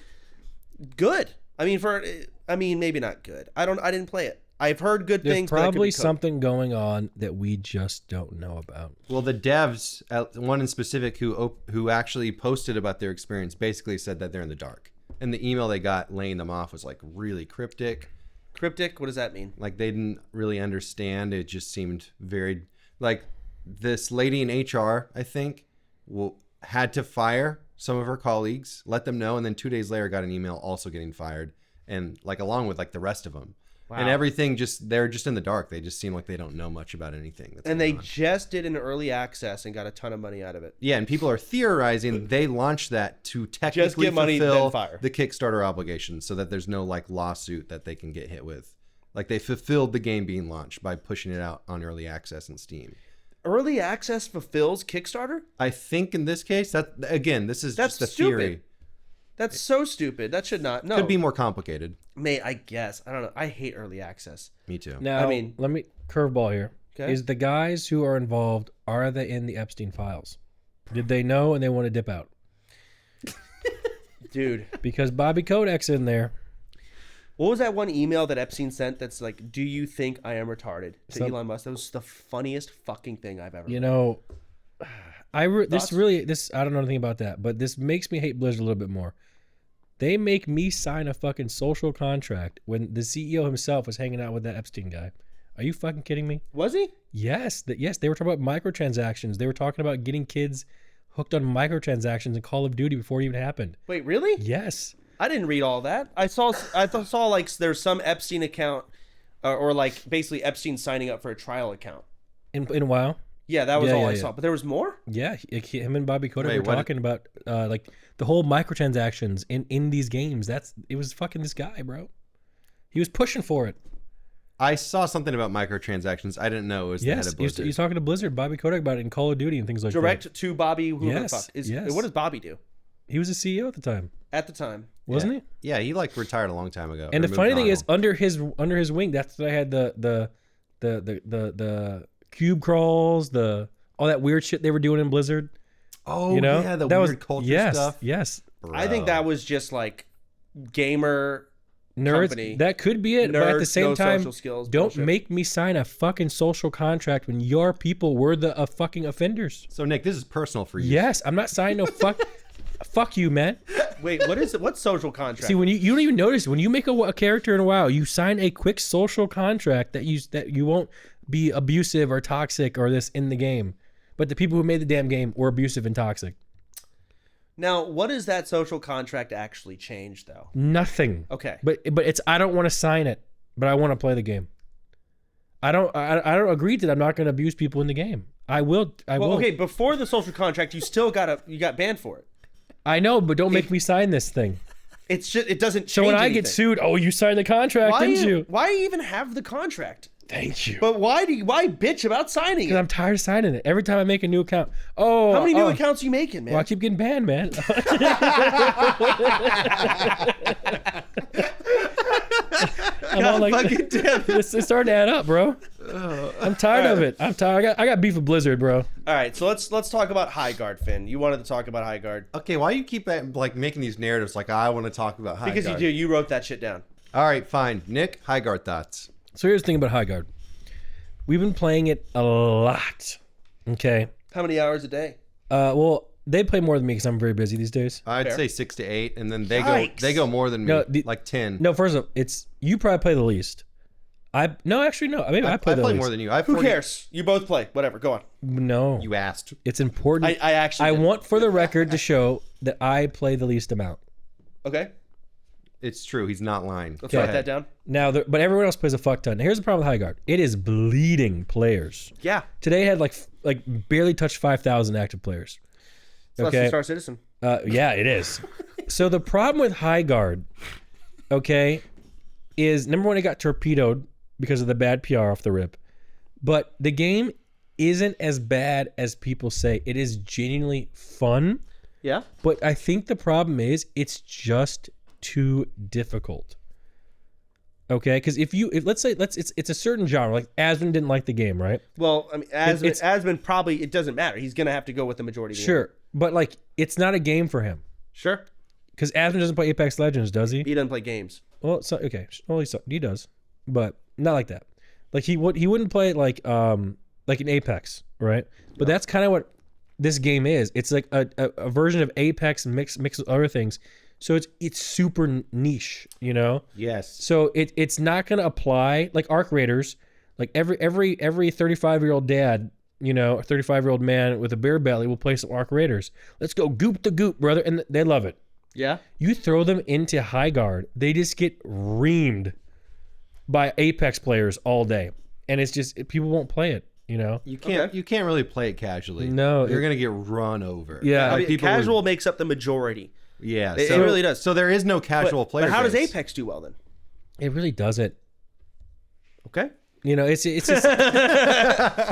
A: good. I mean, maybe not good. I didn't play it. I've heard good
B: There's
A: things. But
B: probably something going on that we just don't know about.
C: Well, the devs, one in specific who actually posted about their experience, basically said that they're in the dark. And the email they got laying them off was like really cryptic.
A: Cryptic? What does that mean?
C: Like they didn't really understand. It just seemed very like this lady in HR, I think, had to fire some of her colleagues, let them know, and then 2 days later got an email also getting fired, and like along with like the rest of them. Wow. And everything they're just in the dark. They just seem like they don't know much about anything.
A: And they just did an early access and got a ton of money out of it.
C: Yeah, and people are theorizing they launched that to technically
A: just get money,
C: fulfill
A: then fire.
C: The Kickstarter obligation, so that there's no like lawsuit that they can get hit with. Like they fulfilled the game being launched by pushing it out on early access in Steam.
A: Early access fulfills Kickstarter?
C: I think in this case, that's just a theory.
A: That's so stupid. That should not. No.
C: Could be more complicated.
A: Mate, I guess. I don't know. I hate early access.
C: Me too.
B: Now, let me curveball here.
A: Okay.
B: Is the guys who are involved, are they in the Epstein files? Did they know and they want to dip out?
A: Dude.
B: Because Bobby Kodak's in there.
A: What was that one email that Epstein sent that's like, do you think I am retarded? To Elon Musk. That was the funniest fucking thing I've ever heard.
B: I don't know anything about that, but this makes me hate Blizzard a little bit more. They make me sign a fucking social contract when the CEO himself was hanging out with that Epstein guy. Are you fucking kidding me?
A: Was he?
B: Yes. Yes, they were talking about microtransactions. They were talking about getting kids hooked on microtransactions in Call of Duty before it even happened.
A: Wait, really?
B: Yes.
A: I didn't read all that. I saw like there's some Epstein account or like basically Epstein signing up for a trial account.
B: In WoW?
A: Yeah, that was all I saw. But there was more?
B: Yeah, him and Bobby Kotick were talking about like the whole microtransactions in these games. It was fucking this guy, bro. He was pushing for it.
C: I saw something about microtransactions. I didn't know it was the head of Blizzard.
B: He's talking to Blizzard, Bobby Kotick, about it in Call of Duty and things like that.
A: Direct to Bobby.
B: Yes.
A: What does Bobby do?
B: He was a CEO at the time.
A: At the time,
B: wasn't he?
C: Yeah, he like retired a long time ago.
B: And the funny thing is, under his wing, that's what I had the cube crawls, all that weird shit they were doing in Blizzard.
C: Oh, yeah, the weird culture stuff.
B: Yes,
C: bro.
A: I think that was just like gamer
B: nerds.
A: Company.
B: That could be it,
A: Nerds,
B: but at the same time,
A: skills,
B: don't
A: bullshit.
B: make me sign a fucking social contract when your people were the fucking offenders.
C: So Nick, this is personal for you.
B: Yes, I'm not signing no fuck. Fuck you, man.
A: Wait, what is it? What's social contract?
B: See, when you don't even notice, when you make a character in WoW, you sign a quick social contract that you won't be abusive or toxic or this in the game. But the people who made the damn game were abusive and toxic.
A: Now, what does that social contract actually change, though?
B: Nothing.
A: Okay.
B: But it's I don't want to sign it, but I want to play the game. I don't agree that I'm not going to abuse people in the game. I will.
A: Okay, before the social contract, you got banned for it.
B: I know, but don't make me sign this thing.
A: It's just it doesn't change.
B: So when I
A: anything.
B: get sued, you signed the contract, didn't you?
A: Why even have the contract?
B: Thank you.
A: But why bitch about signing it?
B: Because I'm tired of signing it. Every time I make a new account. Oh,
A: how many new accounts are you making, man?
B: Well, I keep getting banned, man.
A: Fucking damn.
B: It's starting to add up, bro. I'm tired of it. I'm tired. I got beef with Blizzard, bro.
A: All right, so let's talk about Highguard, Finn. You wanted to talk about Highguard.
C: Okay, why you keep like making these narratives like I want to talk about Highguard?
A: Because you do. You wrote that shit down.
C: All right, fine. Nick, Highguard thoughts.
B: So here's the thing about Highguard. We've been playing it a lot. Okay.
A: How many hours a day?
B: Well, they play more than me because I'm very busy these days.
C: I'd
A: Fair.
C: say 6 to 8, and then they
A: Yikes.
C: go more than me,
B: No,
C: like 10.
B: No, first of all, it's you probably play the least. Actually no. Maybe I play the least.
C: more than you. I have
A: Who
C: 40
A: cares? You both play. Whatever. Go on.
B: No.
C: You asked.
B: It's important.
A: I actually.
B: I
A: did.
B: want for the record to show that I play the least amount.
A: Okay.
C: It's true. He's not lying.
A: Let's
C: Go
A: write
C: ahead.
A: that down.
B: Now, but everyone else plays a fuck ton. Now, here's the problem with Highguard. It is bleeding players.
A: Yeah.
B: Today had like barely touched 5,000 active players.
A: It's less than Star Citizen.
B: Yeah, it is. So the problem with Highguard, okay, is number one, it got torpedoed because of the bad PR off the rip. But the game isn't as bad as people say. It is genuinely fun.
A: Yeah.
B: But I think the problem is it's just too difficult. Okay, because let's say it's a certain genre, like Asmund didn't like the game, right?
A: Well, I mean, Asmund probably, it doesn't matter. He's gonna have to go with the majority. Of the
B: Sure, but like it's not a game for him
A: Sure.
B: because Asmund doesn't play Apex Legends, does he?
A: He doesn't play games.
B: Well, so okay, well he does. but not like that. Like he wouldn't play it like an Apex, right? But that's kind of what this game is. It's like a version of Apex mixed with other things. So it's super niche, you know?
C: Yes.
B: So it's not gonna apply like Arc Raiders. Like every 35-year-old dad, you know, a 35-year-old man with a beer belly will play some Arc Raiders. Let's go goop to goop, brother, and they love it.
A: Yeah.
B: You throw them into Highguard, they just get reamed by Apex players all day, and it's just people won't play it. You know,
C: you can't really play it casually.
B: No,
C: you're gonna get run over.
B: Yeah,
A: I mean, casual makes up the majority.
C: Yeah,
A: it really does.
C: So there is no casual player.
A: But how does Apex do well then?
B: It really doesn't.
A: Okay.
B: You know, it's just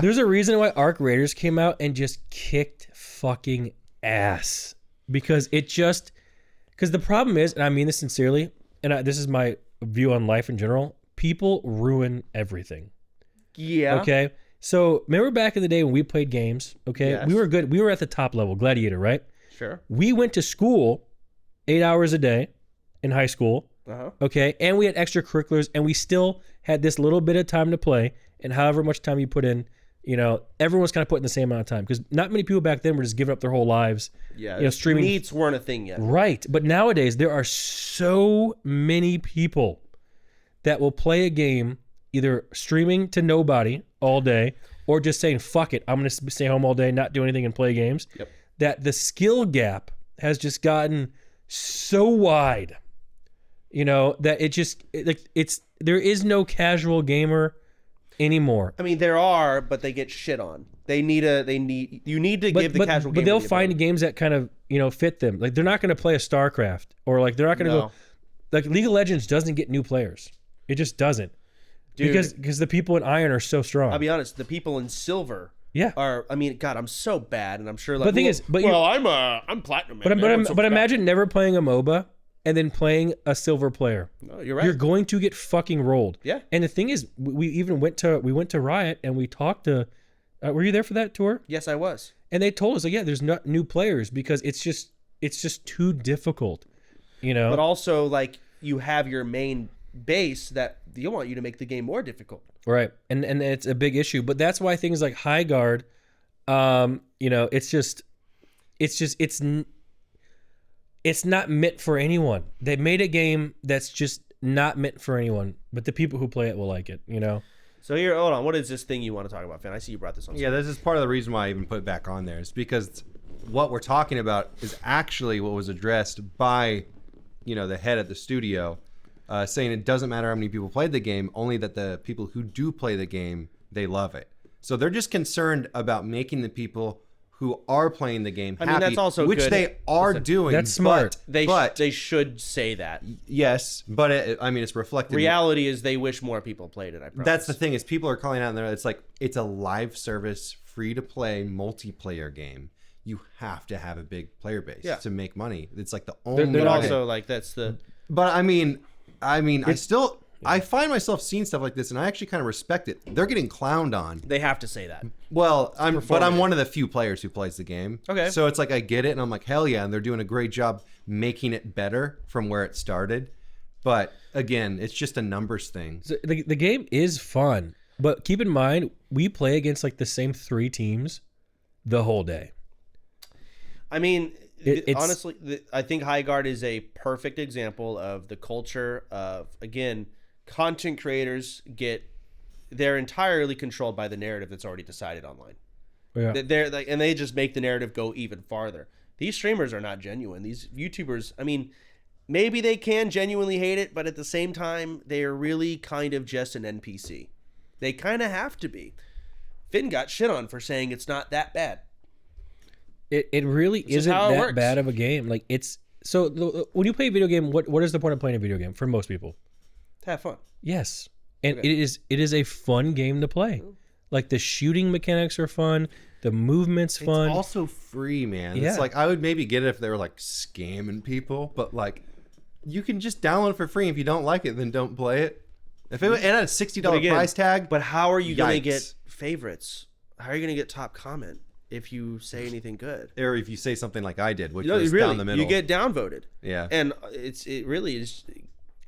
B: there's a reason why Arc Raiders came out and just kicked fucking ass because the problem is, and I mean this sincerely, and this is my view on life in general. People ruin everything.
A: Yeah.
B: Okay. So remember back in the day when we played games, okay?
A: Yes.
B: We were good. We were at the top level, Gladiator, right?
A: Sure.
B: We went to school 8 hours a day in high school, okay? And we had extracurriculars, and we still had this little bit of time to play, and however much time you put in, you know, everyone's kind of putting the same amount of time because not many people back then were just giving up their whole lives.
A: Yeah.
B: You know, streaming.
A: Needs weren't a thing yet.
B: Right. But nowadays, there are so many people that will play a game either streaming to nobody all day or just saying, fuck it, I'm going to stay home all day, not do anything and play games.
A: Yep.
B: That the skill gap has just gotten so wide, you know, that there is no casual gamer anymore.
A: I mean, there are, but they get shit on. You need to give the casual gamer.
B: But they'll find games that kind of, you know, fit them. Like they're not going to play a StarCraft or like they're not going to go, like League of Legends doesn't get new players. It just doesn't. Dude, because the people in Iron are so strong.
A: I'll be honest, the people in Silver are. I mean, God, I'm so bad, and I'm sure. Like,
B: but the thing is,
A: I'm platinum.
B: But imagine never playing a MOBA and then playing a Silver player.
A: No, you're right.
B: You're going to get fucking rolled.
A: Yeah.
B: And the thing is, we even went to Riot and we talked to. Were you there for that tour?
A: Yes, I was.
B: And they told us, like, yeah, there's not new players because it's just too difficult, you know.
A: But also, like, you have your main base that they want you to make the game more difficult,
B: right? And it's a big issue, but that's why things like Highguard, you know, it's not meant for anyone. They made a game that's just not meant for anyone, but the people who play it will like it, you know.
A: So here, hold on, what is this thing you want to talk about, Finn? I see you brought this on.
C: Yeah, this is part of the reason why I even put it back on there is because what we're talking about is actually what was addressed by, you know, the head at the studio. Saying it doesn't matter how many people played the game, only that the people who do play the game, they love it. So they're just concerned about making the people who are playing the game happy,
A: that's also
C: which
A: good.
C: they are doing.
B: That's smart.
A: They should say that.
C: Yes, but it's reflected.
A: Reality is they wish more people played it. I promise.
C: That's the thing is people are calling out in there. It's like it's a live service, free to play multiplayer game. You have to have a big player base to make money. It's like the only.
A: But also like that's the.
C: But I find myself seeing stuff like this, and I actually kind of respect it. They're getting clowned on.
A: They have to say that.
C: Well, I'm one of the few players who plays the game.
A: Okay.
C: So it's like I get it, and I'm like, hell yeah, and they're doing a great job making it better from where it started. But again, it's just a numbers thing.
B: So the game is fun, but keep in mind we play against like the same 3 teams the whole day.
A: I mean. Honestly, I think Highguard is a perfect example of the culture of, again, content creators they're entirely controlled by the narrative that's already decided online.
B: Yeah.
A: And they just make the narrative go even farther. These streamers are not genuine. These YouTubers, I mean, maybe they can genuinely hate it, but at the same time, they are really kind of just an NPC. They kind of have to be. Finn got shit on for saying it's not that bad.
B: It really isn't that bad of a game. Like when you play a video game, what is the point of playing a video game for most people?
A: To have fun.
B: Yes, and it is a fun game to play. Like the shooting mechanics are fun, the movement's fun.
C: It's also free, man.
B: Yeah.
C: It's like I would maybe get it if they were like scamming people, but like you can just download it for free. If you don't like it, then don't play it. If it had a $60 price tag,
A: but how are you going to get favorites? How are you going to get top comment? If you say anything good,
C: or if you say something like I did, which was down the middle,
A: you get downvoted.
C: Yeah,
A: and it really is.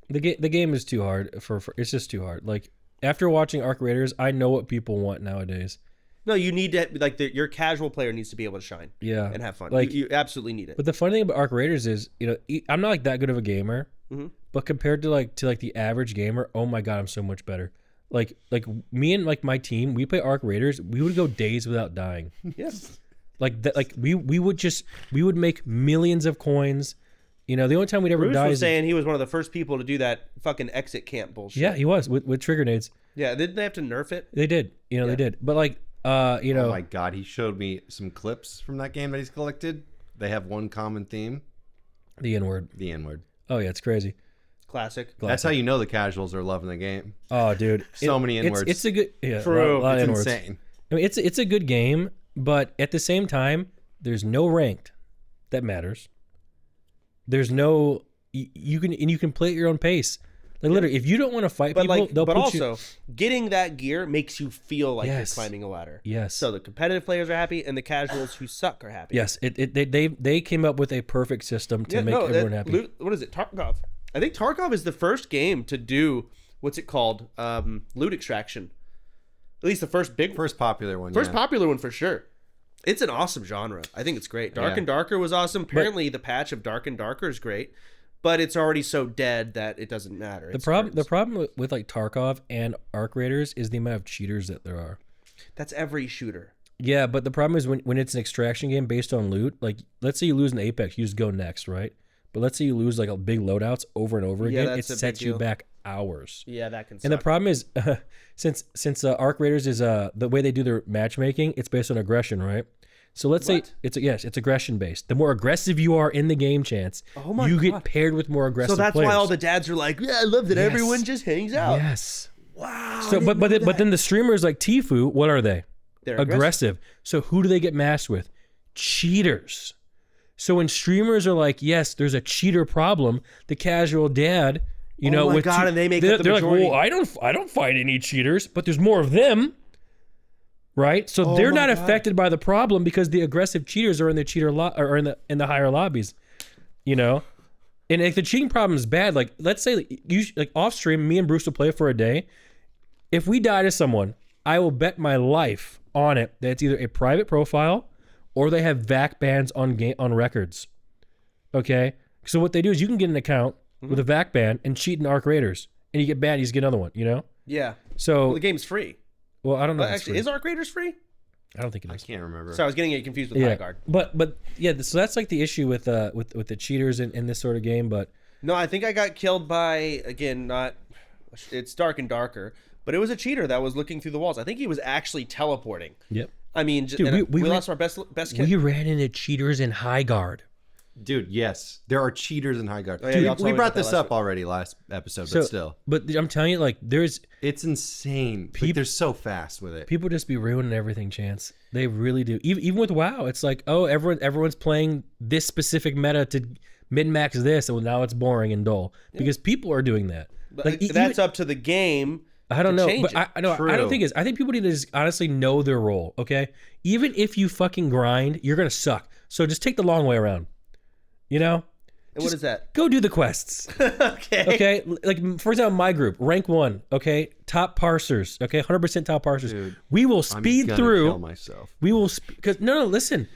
B: The game is too hard for it's just too hard. Like after watching Arc Raiders, I know what people want nowadays.
A: No, you need to like your casual player needs to be able to shine.
B: Yeah,
A: and have fun.
B: Like
A: you absolutely need it.
B: But the funny thing about Arc Raiders is, I'm not like that good of a gamer, but compared to like the average gamer, oh my god, I'm so much better. Like me and like my team, we play Arc Raiders. We would go days without dying.
A: Yes.
B: Like that. Like we would make millions of coins. The only time we'd ever
A: Bruce
B: die
A: was
B: is
A: saying he was one of the first people to do that fucking exit camp bullshit.
B: Yeah, he was with trigger nades.
A: Yeah, didn't they have to nerf it?
B: They did. They did. But like,
C: Oh my god, he showed me some clips from that game that he's collected. They have one common theme.
B: The N-word.
C: The N-word.
B: Oh yeah, it's crazy.
A: Classic.
C: That's how you know the casuals are loving the game.
B: Oh, dude,
C: so many N-words.
B: It's a good. Yeah,
A: True.
B: A lot of
C: It's
B: N-words.
C: insane.
B: I mean, it's a good game, but at the same time, there's no ranked that matters. There's no you can play at your own pace. Like literally, if you don't want to fight people, they'll put
A: also, getting that gear makes you feel like
B: Yes.
A: you're climbing a ladder.
B: Yes.
A: So the competitive players are happy, and the casuals who suck are happy.
B: Yes, they came up with a perfect system to make everyone happy.
A: What is it? Tarkov. I think Tarkov is the first game to do what's it called? Loot extraction. At least the first
C: popular one.
A: Popular one for sure. It's an awesome genre. I think it's great. Dark and Darker was awesome. Apparently, the patch of Dark and Darker is great. But it's already so dead that it doesn't matter.
B: The problem with like Tarkov and Arc Raiders is the amount of cheaters that there are.
A: That's every shooter.
B: Yeah, but the problem is when it's an extraction game based on loot, like let's say you lose an Apex, you just go next, right? But let's say you lose like a big loadouts over and over again, it sets you back hours.
A: Yeah, that can suck.
B: And the problem is, since Arc Raiders is the way they do their matchmaking, it's based on aggression, right? So let's say it's aggression based. The more aggressive you are in the game, Chance, you get paired with more aggressive.
A: So that's
B: players.
A: why all the dads are like, yeah, I love that everyone just hangs out.
B: Yes.
A: Wow.
B: So but then the streamers like Tfue, what are they?
A: They're
B: aggressive. So who do they get matched with? Cheaters. So when streamers are like, yes, there's a cheater problem, the casual dad,
A: and they make up the
B: they're
A: majority.
B: like, well, I don't fight any cheaters, but there's more of them. Right, so they're not affected by the problem because the aggressive cheaters are in the or in the higher lobbies, And if the cheating problem is bad, like let's say like off stream, me and Bruce will play for a day. If we die to someone, I will bet my life on it that it's either a private profile or they have VAC bans on records. Okay, so what they do is you can get an account with a VAC ban and cheat in Arc Raiders, and you get banned, you just get another one.
A: Yeah.
B: So
A: well, the game's free.
B: Well, I don't know.
A: Actually, is Arc Raiders free?
B: I don't think it is.
C: I can't remember.
A: So I was getting it confused with Highguard.
B: But yeah, so that's like the issue with the cheaters in this sort of game. But
A: no, I think I got killed by it's Dark and Darker, but it was a cheater that was looking through the walls. I think he was actually teleporting.
B: Yep.
A: I mean, dude, we lost our best kid.
B: We ran into cheaters in Highguard.
C: Dude, yes, there are cheaters in Highguard.
A: Oh, yeah,
C: we brought this up already last episode, but still.
B: But I'm telling you, like,
C: it's insane. They're so fast with it.
B: People just be ruining everything, Chance. They really do. Even with WoW, it's like, oh, everyone's playing this specific meta to min-max this, and now it's boring and dull because people are doing that.
A: But
B: like
A: that's up to the game.
B: I don't know, but
A: I
B: don't think I think people need to just honestly know their role. Okay, even if you fucking grind, you're gonna suck. So just take the long way around.
A: And what is that?
B: Go do the quests. Okay. Like for example, my group, rank 1. Okay, top parsers. Okay, 100% top parsers. Dude, we will speed through.
C: Kill myself.
B: We will because no. Listen.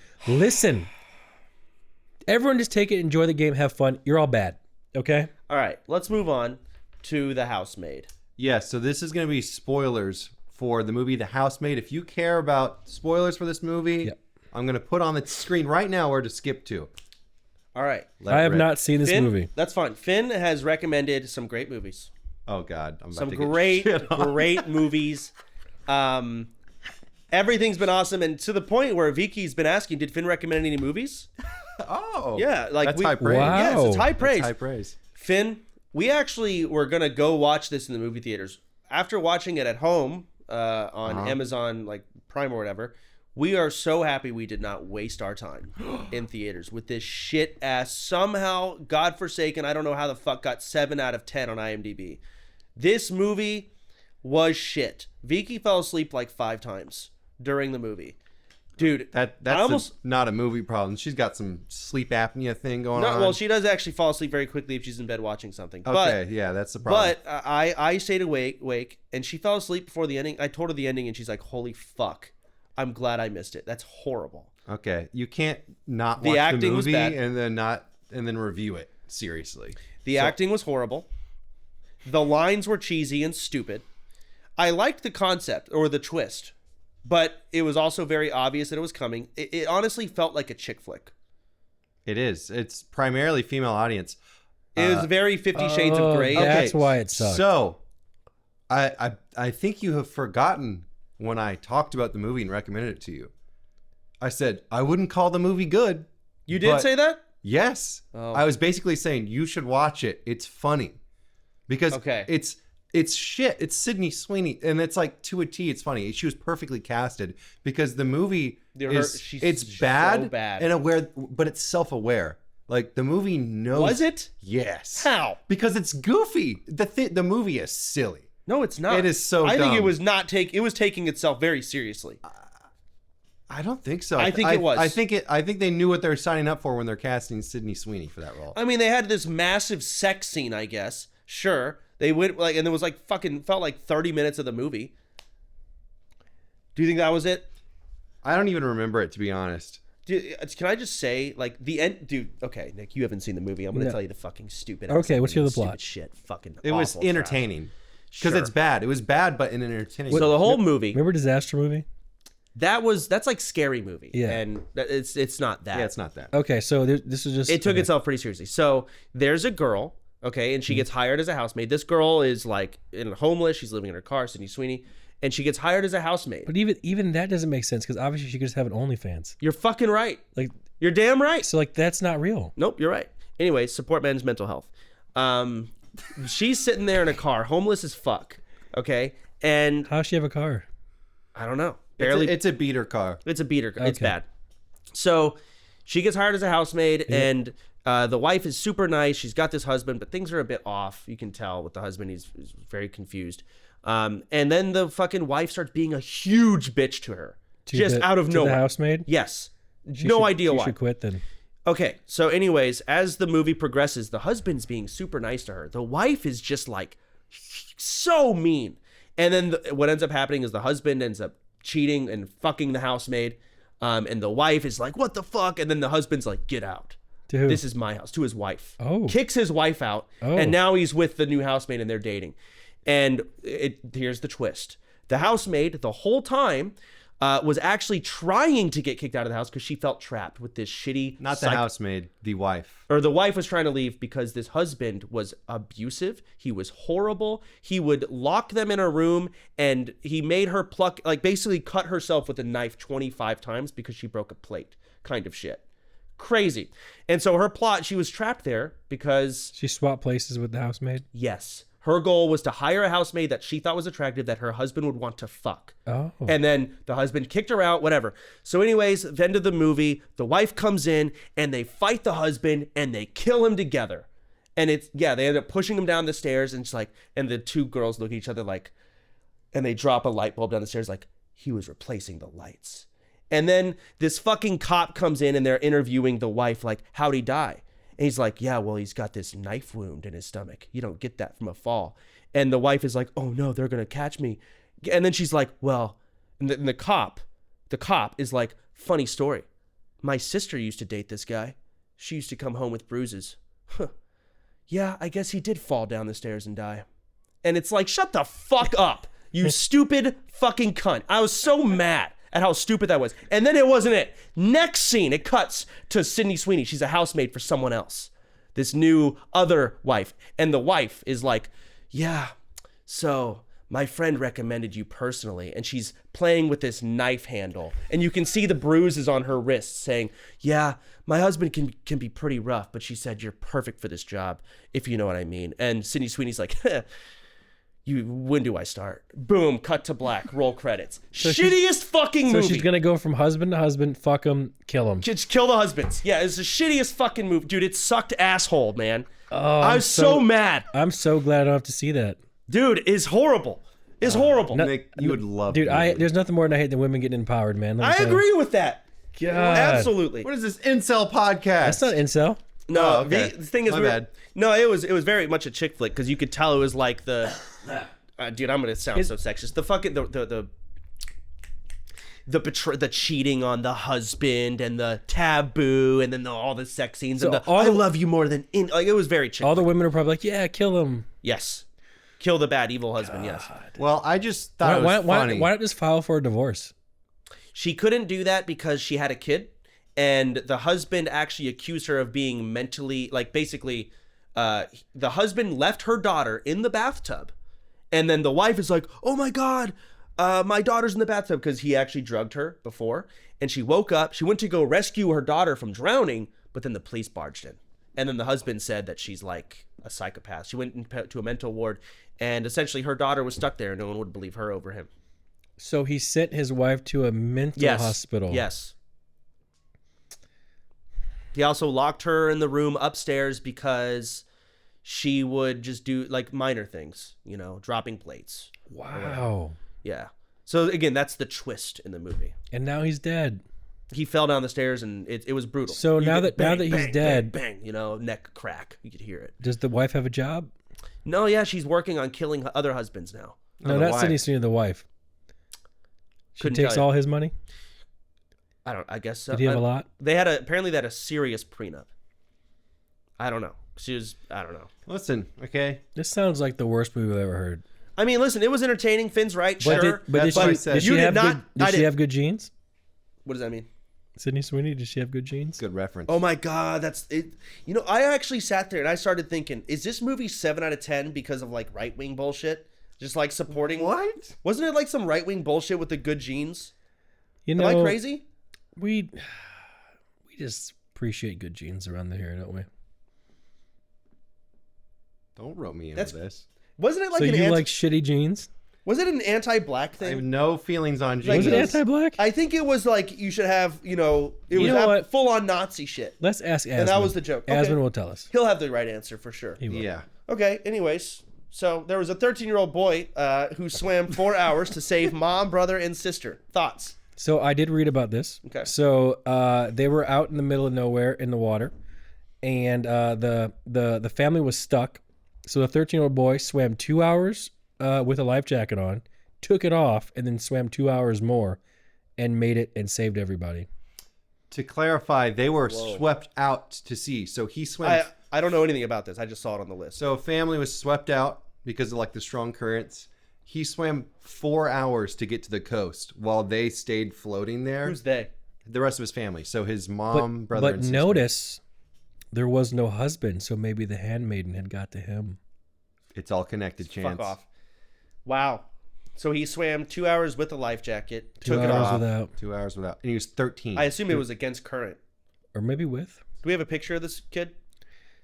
B: Everyone just take it, enjoy the game, have fun. You're all bad. Okay.
A: All right, let's move on to The Housemaid.
C: Yes, so this is going to be spoilers for the movie The Housemaid. If you care about spoilers for this movie, I'm going to put on the screen right now where to skip to.
A: All right.
B: I have not seen this movie.
A: That's fine. Finn has recommended some great movies.
C: Oh, God. I'm about
A: some
C: to get
A: great
C: shit
A: movies. Everything's been awesome. And to the point where Vicky's been asking, did Finn recommend any movies?
C: Oh.
A: Yeah.
C: That's high praise.
B: Wow.
A: Yes, it's high praise.
C: That's high praise.
A: Finn, we actually were going to go watch this in the movie theaters. After watching it at home on Amazon, like Prime or whatever, we are so happy we did not waste our time in theaters with this shit ass, somehow, godforsaken, I don't know how the fuck got 7 out of 10 on IMDb. This movie was shit. Vicky fell asleep like 5 times during the movie. Dude,
C: That's not a movie problem. She's got some sleep apnea thing going on.
A: Well, she does actually fall asleep very quickly if she's in bed watching something.
C: Okay, yeah, that's the problem.
A: But I stayed awake, and she fell asleep before the ending. I told her the ending, and she's like, "Holy fuck, I'm glad I missed it. That's horrible."
C: Okay, you can't not watch the
A: acting was
C: movie
A: bad.
C: and then review it seriously.
A: The acting was horrible. The lines were cheesy and stupid. I liked the concept or the twist, but it was also very obvious that it was coming. It honestly felt like a chick flick.
C: It is. It's primarily female audience.
A: It was very 50 Shades of Grey.
B: That's why it sucked.
C: So, I think you have forgotten when I talked about the movie and recommended it to you. I said I wouldn't call the movie good.
A: You did say that?
C: Yes.
A: Oh.
C: I was basically saying you should watch it. It's funny. Because it's shit. It's Sydney Sweeney, and it's like to a T. It's funny. She was perfectly casted because the movie it's bad,
A: so bad
C: and aware, but it's self-aware. Like the movie knows.
A: Was it?
C: Yes.
A: How?
C: Because it's goofy. The movie is silly.
A: No, it's not.
C: It is so.
A: I think
C: dumb.
A: it was not It was taking itself very seriously.
C: I don't think so.
A: I think it was.
C: I think they knew what they were signing up for when they're casting Sydney Sweeney for that role.
A: I mean, they had this massive sex scene, I guess. Sure. They went and there was felt like 30 minutes of the movie. Do you think that was it?
C: I don't even remember it, to be honest.
A: Can I just say, the end, dude? Okay, Nick, you haven't seen the movie. I'm gonna tell you the fucking stupid.
B: Okay, what's the plot?
A: Shit, fucking.
C: It was entertaining because it's bad. It was bad, but in an entertaining.
A: So the whole movie.
B: Remember Disaster Movie?
A: That's like Scary Movie.
B: Yeah.
A: And it's not that.
C: Yeah, it's not that.
B: Okay, so this is just.
A: It took itself pretty seriously. So there's a girl. Okay, and she gets hired as a housemaid. This girl is homeless. She's living in her car, Sydney Sweeney, and she gets hired as a housemaid.
B: But even that doesn't make sense because obviously she could just have an OnlyFans.
A: You're fucking right.
B: Like
A: you're damn right.
B: So that's not real.
A: Nope, you're right. Anyway, support men's mental health. She's sitting there in a car, homeless as fuck. Okay, and
B: how does she have a car?
A: I don't know. Barely.
C: It's a beater car.
A: It's a beater car.
B: Okay.
A: It's bad. So she gets hired as a housemaid, and the wife is super nice. She's got this husband, but things are a bit off. You can tell with the husband. He's very confused. And then the fucking wife starts being a huge bitch to her. Out of nowhere.
B: The housemaid?
A: Yes. No idea why.
B: She should quit then.
A: Okay. So anyways, as the movie progresses, the husband's being super nice to her. The wife is just so mean. And then what ends up happening is the husband ends up cheating and fucking the housemaid. And the wife is like, what the fuck? And then the husband's like, get out.
B: To who?
A: This is my house. To his wife.
B: Oh.
A: Kicks his wife out.
B: Oh.
A: And now he's with the new housemaid and they're dating. And here's the twist. The housemaid, the whole time, was actually trying to get kicked out of the house because she felt trapped with this shitty...
C: Not the housemaid, the wife.
A: Or the wife was trying to leave because this husband was abusive. He was horrible. He would lock them in a room and he made her basically cut herself with a knife 25 times because she broke a plate. Kind of shit. Crazy. And so her plot, she was trapped there because...
B: She swapped places with the housemaid?
A: Yes. Her goal was to hire a housemaid that she thought was attractive that her husband would want to fuck.
B: Oh.
A: And then the husband kicked her out, whatever. So anyways, the end of the movie, the wife comes in and they fight the husband and they kill him together. And they end up pushing him down the stairs and and the two girls look at each other and they drop a light bulb down the stairs he was replacing the lights. And then this fucking cop comes in and they're interviewing the wife how'd he die? And he's like, yeah, well, he's got this knife wound in his stomach. You don't get that from a fall. And the wife is like, oh no, they're going to catch me. And then she's like, well, and the cop is like, funny story. My sister used to date this guy. She used to come home with bruises. Huh. Yeah, I guess he did fall down the stairs and die. And it's like, shut the fuck up, you stupid fucking cunt. I was so mad at how stupid that was. And then it wasn't it. Next scene, it cuts to Sydney Sweeney. She's a housemaid for someone else. This new other wife. And the wife is like, yeah, so my friend recommended you personally. And she's playing with this knife handle. And you can see the bruises on her wrists saying, yeah, my husband can be pretty rough, but she said you're perfect for this job, if you know what I mean. And Sydney Sweeney's like, when do I start? Boom, cut to black, roll credits. So shittiest fucking movie.
B: So she's gonna go from husband to husband, fuck him, kill him.
A: Just kill the husbands. Yeah, it's the shittiest fucking movie. Dude, it sucked asshole, man.
B: Oh,
A: I was so mad.
B: I'm so glad I don't have to see that.
A: Dude, it's horrible. is horrible.
C: Nick, you would love
B: Dude,
C: the movie.
B: there's nothing more than I hate than women getting empowered, man.
A: I agree with that.
B: God.
A: Absolutely.
C: What is this incel podcast?
B: That's not incel.
A: No,
C: Oh, okay.
A: the thing is,
C: My bad.
A: No, it was very much a chick flick because you could tell it was like the, dude, I'm gonna sound so sexist. The fucking the cheating on the husband and the taboo and then all the sex scenes
B: So
A: and
B: all
A: I
B: the-
A: love you more than like it was very chick.
B: All the women are probably like, yeah, kill him.
A: Yes, kill the bad evil husband. Yes,
C: Well, I just thought
B: Why,
C: it was
B: why,
C: funny.
B: why not just file for a divorce?
A: she couldn't do that because she had a kid, and the husband actually accused her of being mentally like basically. The husband left her daughter in the bathtub, and then the wife is like, "Oh my god, my daughter's in the bathtub," because he actually drugged her before, and she woke up. She went to go rescue her daughter from drowning, but then the police barged in, and then the husband said that she's like a psychopath. She went to a mental ward, and essentially her daughter was stuck there, and no one would believe her over him.
B: So he sent his wife to a mental hospital.
A: Yes. He also locked her in the room upstairs because she would just do like minor things, you know, dropping plates.
B: Wow.
A: Yeah. So again, that's the twist in the movie.
B: And now he's dead.
A: He fell down the stairs and it was brutal.
B: So
A: You
B: now
A: could
B: that he's
A: bang,
B: dead,
A: bang, you know, neck crack. You could hear it.
B: does the wife have a job?
A: No, yeah, she's working on killing other husbands now.
B: No,
C: the
B: not
C: wife.
B: Sydney Sweeney, the wife. She
A: Couldn't
B: takes
A: tell you.
B: all his money?
A: I guess so.
B: Did he have a lot?
A: Apparently they had a serious prenup. I don't know. I don't know.
C: Listen, okay.
B: This sounds like the worst movie I've ever heard.
A: I mean, listen, it was entertaining. Finn's right,
B: But
A: sure.
C: That's what I said.
B: did she
A: You did
B: have
A: not-
B: good,
A: I
B: did she
A: did-
B: have good genes?
A: What does that mean?
B: Sydney Sweeney, did she have good genes?
C: Good reference.
A: Oh my god, that's it. You know, I actually sat there and I started thinking, is this movie 7 out of 10 because of like right wing bullshit? Just like supporting
C: What?
A: Wasn't it like some right wing bullshit with the good genes?
B: You
A: Am
B: know,
A: I crazy?
B: We just appreciate good genes around here, don't we?
C: Don't rope me into
A: That's-
C: this.
A: Wasn't it like
B: So
A: an
B: you like shitty genes?
A: was it an anti-black
C: I have
A: thing?
C: no feelings on
A: Like,
B: Was it
C: Jesus.
B: anti-black?
A: I think it was like you should have, you know, it
B: You
A: was
B: know what?
A: full on Nazi shit.
B: Let's ask Asman.
A: And that was the joke. Okay.
B: Asman will tell us.
A: He'll have the right answer for sure.
B: He will.
C: Yeah.
A: Okay, anyways, so there was a 13-year-old boy who swam 4 hours to save mom, brother, and sister. Thoughts?
B: So I did read about this.
A: Okay.
B: So they were out in the middle of nowhere in the water, and the family was stuck. So the 13-year-old boy swam 2 hours with a life jacket on, took it off, and then swam 2 hours more, and made it and saved everybody.
C: To clarify, they were swept out to sea. So he swam.
A: I don't know anything about this. I just saw it on the list.
C: So a family was swept out because of like the strong currents. He swam 4 hours to get to the coast while they stayed floating there.
A: Who's they?
C: The rest of his family. So his mom, brother,
B: But
C: and sister.
B: notice there was no husband, so maybe the handmaiden had got to him.
C: It's all connected, Chance.
A: Fuck off. Wow. So he swam 2 hours with a life jacket,
B: 2
A: took it
B: hours
A: off.
B: without,
C: 2 hours without. And he was 13.
A: I assume it was against current.
B: or maybe with.
A: Do we have a picture of this kid?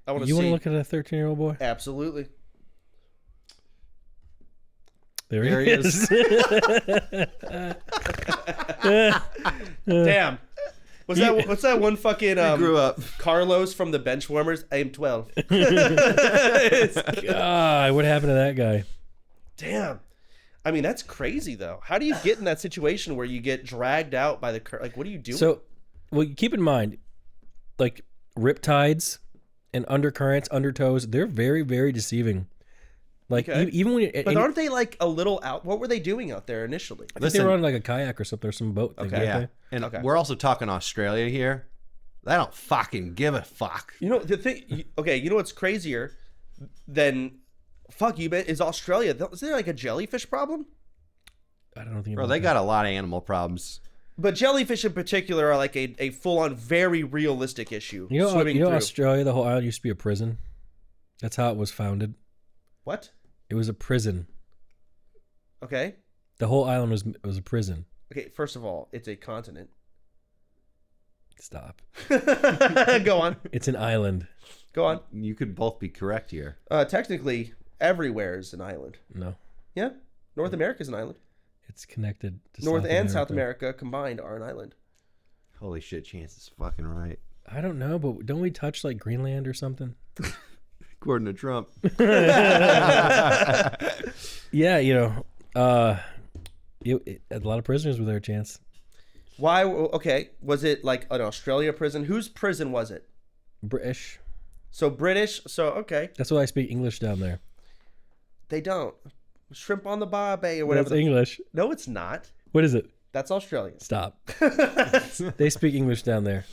A: I want to
B: You
A: see.
B: want to look at a 13-year-old boy?
A: Absolutely.
B: There
C: There
B: he
C: he
B: is.
A: Damn. What's that one fucking
C: He grew up.
A: Carlos from the Benchwarmers? I am 12.
B: God, what happened to that guy?
A: Damn. I mean, that's crazy though. How do you get in that situation where you get dragged out by the current? Like, what do you do?
B: So, well, keep in mind, like riptides and undercurrents, undertows, they're very, very deceiving. Like
A: Okay.
B: even when
A: but aren't they like a little out? What were they doing out there initially?
B: I think they were on like a kayak or something, or some boat thing.
A: Okay.
B: weren't
C: Yeah.
B: they?
C: And
A: Okay.
C: we're also talking Australia here. They don't fucking give a fuck.
A: You know the thing. Okay, you know what's crazier than fuck you? Bet is Australia? Is there like a jellyfish problem?
B: I don't think.
C: Bro,
B: about
C: they
B: that.
C: got a lot of animal problems.
A: But jellyfish in particular are like a full-on, very realistic issue.
B: You know,
A: swimming
B: you know,
A: through.
B: Australia, the whole island used to be a prison. That's how it was founded.
A: What?
B: It was a prison.
A: Okay.
B: The whole island was a prison.
A: Okay. First of all, it's a continent.
B: Stop.
A: Go on.
B: It's an island.
A: Go on.
C: You could both be correct here.
A: Technically, everywhere is an island.
B: No,
A: Yeah. North America is an island.
B: it's connected to
A: North
B: South
A: and South America combined are an island.
C: Holy shit, Chance is fucking right.
B: I don't know, but don't we touch like Greenland or something?
C: According to Trump.
B: Yeah, you know, A lot of prisoners were there, Chance.
A: Why? Okay, was it like an Australia prison? Whose prison was it?
B: British.
A: So British. So okay,
B: That's why I speak English down there.
A: they don't. Shrimp on the barbie or whatever.
B: That's English.
A: No, it's not.
B: What is it?
A: That's Australian.
B: Stop. They speak English down there.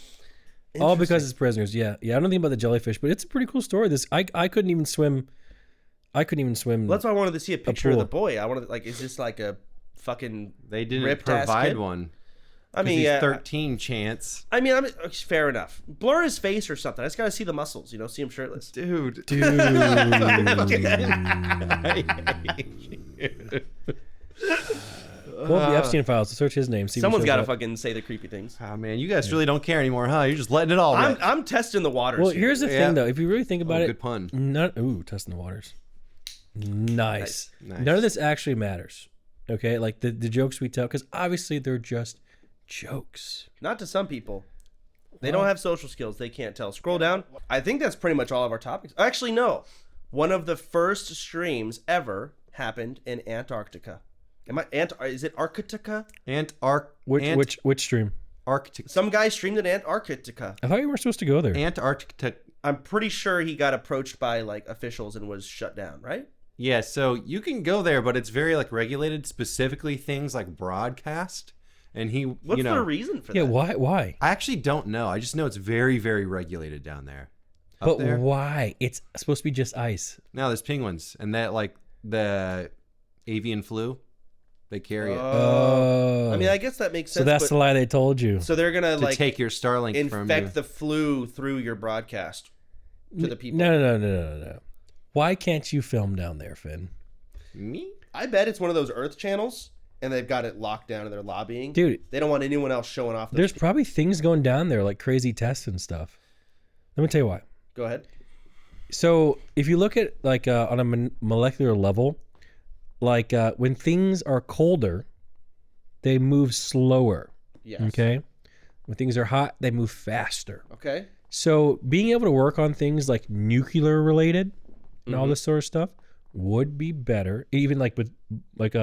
B: All because it's prisoners. Yeah. I don't know anything about the jellyfish, but it's a pretty cool story. I couldn't even swim. Well,
A: that's why I wanted to see a picture of
B: pool.
A: the boy. I wanted like, is this like a fucking?
C: They didn't
A: ripped-ass
C: provide
A: kid?
C: one.
A: I mean,
C: He's
A: yeah,
C: 13, Chance.
A: I mean, fair enough. Blur his face or something. I just gotta see the muscles. See him shirtless.
C: Dude.
B: Well, the Epstein files. Search his name. See
A: Someone's gotta fucking say the creepy things.
C: Oh, man, you guys really don't care anymore, huh? You're just letting it all rip.
A: I'm testing the waters.
B: Well,
A: here.
B: here's the thing, though. If you really think about it,
C: good pun.
B: Testing the waters. Nice.
C: Nice.
B: None of this actually matters. Okay, like the jokes we tell, because obviously they're just jokes.
A: Not to some people. They don't have social skills. They can't tell. Scroll down. I think that's pretty much all of our topics. Actually, no. One of the first streams ever happened in Antarctica. Is it Arctica?
B: Which stream?
C: Arctic.
A: Some guy streamed in Antarctica.
B: I thought you weren't supposed to go there.
C: Antarctica.
A: I'm pretty sure he got approached by like officials and was shut down, right?
C: Yeah, so you can go there, but it's very like regulated, specifically things like broadcast. And
A: What's the reason for that?
B: Yeah, why?
C: I actually don't know. I just know it's very, very regulated down there.
B: But why? It's supposed to be just ice.
C: No, there's penguins, and that like the avian flu, they carry it
B: Oh.
A: I mean, I guess that makes sense.
B: So that's the lie they told you.
A: So they're gonna
C: to
A: like
C: take your Starlink from you.
A: infect the flu through your broadcast to the people.
B: No. Why can't you film down there, Finn?
C: Me?
A: I bet it's one of those Earth channels, and they've got it locked down and they're lobbying.
B: Dude,
A: they don't want anyone else showing off.
B: There's probably things going down there, like crazy tests and stuff. Let me tell you why.
A: Go ahead.
B: So if you look at like on a molecular level, like when things are colder, they move slower.
A: Yes.
B: Okay. When things are hot, they move faster.
A: Okay.
B: So being able to work on things like nuclear related and all this sort of stuff would be better. Even like with like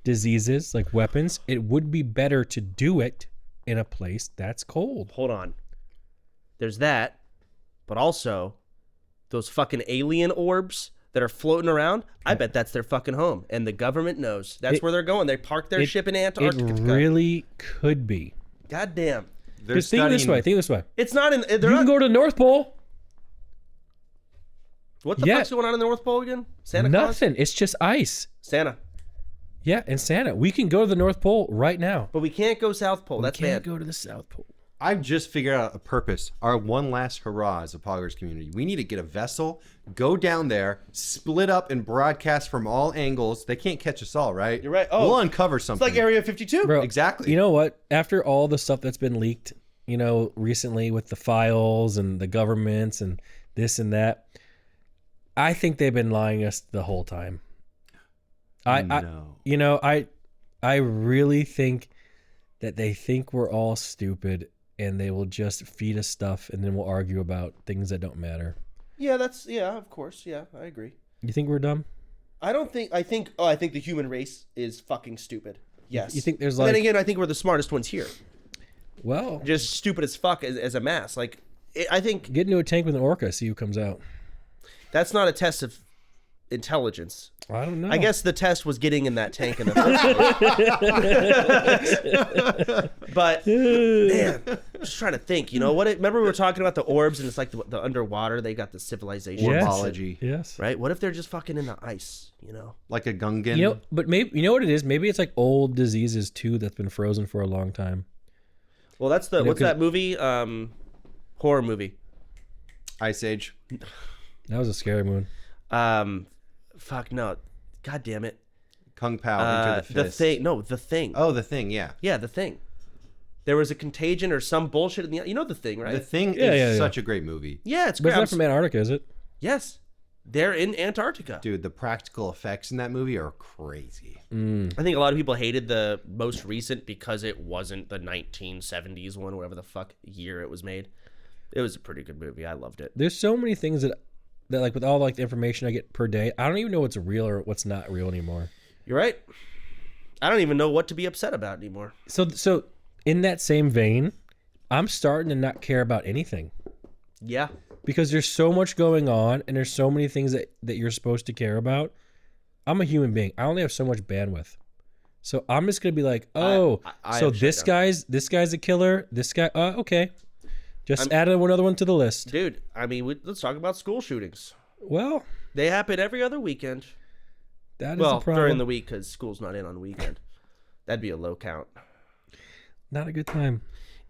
B: diseases, like weapons, it would be better to do it in a place that's cold.
A: Hold on. There's that, but also those fucking alien orbs that are floating around. I bet that's their fucking home, and the government knows that's where they're going. They park their ship in Antarctica.
B: It really could be.
A: God damn.
B: Just think this way.
A: It's not in.
B: You can go to the North Pole.
A: What the fuck's going on in the North Pole again? Santa Claus?
B: Nothing. It's just ice.
A: Santa.
B: Yeah, and Santa. We can go to the North Pole right now.
A: But we can't go South Pole. That's bad.
B: Go to the South Pole.
C: I've just figured out a purpose. Our one last hurrah as a Poggers community. We need to get a vessel, go down there, split up and broadcast from all angles. They can't catch us all, right?
A: You're right. Oh,
C: we'll uncover something.
A: It's like Area 52.
B: Bro,
C: exactly.
B: You know what? After all the stuff that's been leaked, recently with the files and the governments and this and that, I think they've been lying us the whole time. I really think that they think we're all stupid and they will just feed us stuff and then we'll argue about things that don't matter.
A: Yeah, of course. Yeah, I agree.
B: You think we're dumb?
A: I think the human race is fucking stupid. Yes.
B: You think there's
A: Then again, I think we're the smartest ones here.
B: Well,
A: just stupid as fuck as a mass. Like, I think
B: get into a tank with an orca, see who comes out.
A: That's not a test of intelligence.
B: I don't know.
A: I guess the test was getting in that tank in the first place. But man, I'm just trying to think. Remember we were talking about the orbs and it's like the underwater. They got the civilization
C: orbology.
B: Yes.
A: Right. What if they're just fucking in the ice?
C: Like a Gungan.
B: But maybe what it is? Maybe it's like old diseases too that's been frozen for a long time.
A: Well, that's what's that movie? Horror movie.
C: Ice Age.
B: That was a scary one.
A: Fuck no. God damn it.
C: Kung Pao into the fist.
A: The Thing. No, The Thing.
C: Oh, The Thing, yeah.
A: Yeah, The Thing. There was a contagion or some bullshit in the... The Thing, right?
C: The Thing is such a great movie.
A: Yeah, it's
B: great.
A: great.
B: But it's not from Antarctica, is it?
A: Yes. They're in Antarctica.
C: Dude, the practical effects in that movie are crazy.
A: I think a lot of people hated the most recent because it wasn't the 1970s one, whatever the fuck year it was made. It was a pretty good movie. I loved it.
B: There's so many things that like with all like the information I get per day, I don't even know what's real or what's not real anymore.
A: You're right. I don't even know what to be upset about anymore.
B: So in that same vein, I'm starting to not care about anything.
A: Yeah.
B: Because there's so much going on and there's so many things that you're supposed to care about. I'm a human being. I only have so much bandwidth. So I'm just going to be like, oh, so this guy's a killer. This guy, okay. Just add another one to the list.
A: Dude, I mean, let's talk about school shootings.
B: Well,
A: they happen every other weekend.
B: That is a problem.
A: During the week because school's not in on the weekend. That'd be a low count.
B: Not a good time.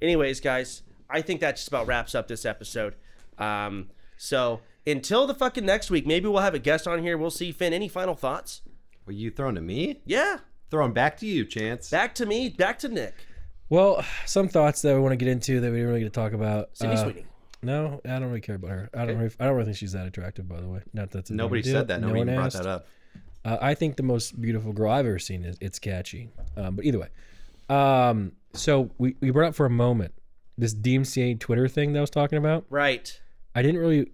A: Anyways, guys, I think that just about wraps up this episode. So until the fucking next week, maybe we'll have a guest on here. We'll see. Finn, any final thoughts?
C: Were you throwing to me?
A: Yeah.
C: Throwing back to you, Chance.
A: Back to me. Back to Nick.
B: Well, some thoughts that we want to get into that we didn't really get to talk about.
A: Sydney Sweeney.
B: No, I don't really care about her. I don't really think she's that attractive, by the way. Not that's
C: nobody said that. Nobody even brought that up.
B: I think the most beautiful girl I've ever seen is It's Catchy. But either way, so we brought up for a moment this DMCA Twitter thing that I was talking about.
A: Right.
B: I didn't really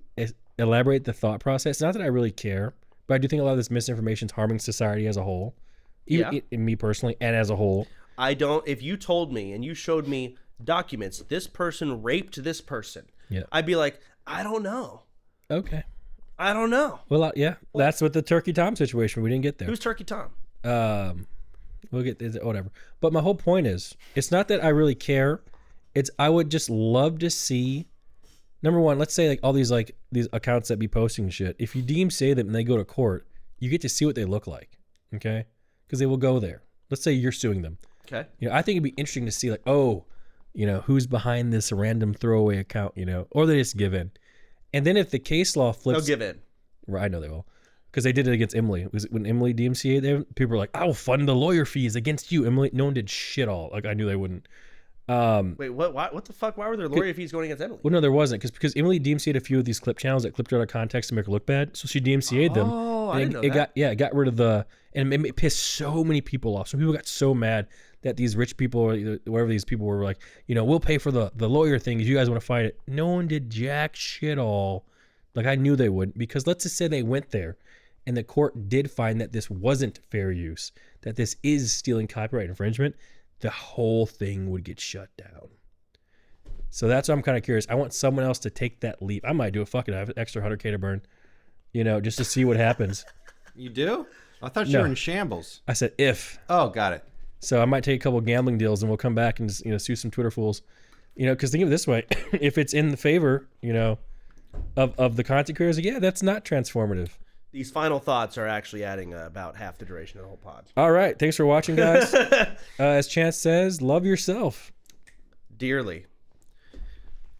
B: elaborate the thought process. Not that I really care, but I do think a lot of this misinformation is harming society as a whole, even in me personally and as a whole.
A: I don't. If you told me and you showed me documents, this person raped this person, I'd be like, I don't know.
B: Okay.
A: I don't know.
B: Well, that's with the Turkey Tom situation. We didn't get there.
A: Who's Turkey Tom?
B: We'll get whatever. But my whole point is, it's not that I really care. It's I would just love to see. Number one, let's say like all these accounts that be posting shit. If you DMCA them and they go to court, you get to see what they look like. Okay, because they will go there. Let's say you're suing them.
A: Okay.
B: I think it'd be interesting to see like, who's behind this random throwaway account, or they just give in. And then if the case law flips,
A: they'll give in.
B: Right, I know they will, because they did it against Emily. When Emily DMCA, people were like, "I'll fund the lawyer fees against you, Emily." No one did shit all. Like I knew they wouldn't.
A: Wait, what? What the fuck? Why were there lawyer fees going against Emily?
B: Well, no, there wasn't, because Emily DMCA'd a few of these clip channels that clipped her out of context to make her look bad. So she DMCA'd them.
A: Oh, I didn't know that.
B: It got rid of and it pissed so many people off. Some people got so mad that these rich people, or whatever these people were like, we'll pay for the lawyer thing if you guys want to fight it. No one did jack shit all. Like I knew they wouldn't, because let's just say they went there and the court did find that this wasn't fair use, that this is stealing copyright infringement, the whole thing would get shut down. So that's why I'm kind of curious. I want someone else to take that leap. I might do it. Fuck it. I have an extra $100K to burn, just to see what happens.
C: You do? I thought you were in shambles.
B: I said if.
C: Oh, got it.
B: So I might take a couple of gambling deals and we'll come back and just, sue some Twitter fools. Because think of it this way. If it's in the favor, of the content creators, that's not transformative.
A: These final thoughts are actually adding about half the duration of the whole pod.
B: All right. Thanks for watching, guys. As Chance says, love yourself.
A: Dearly.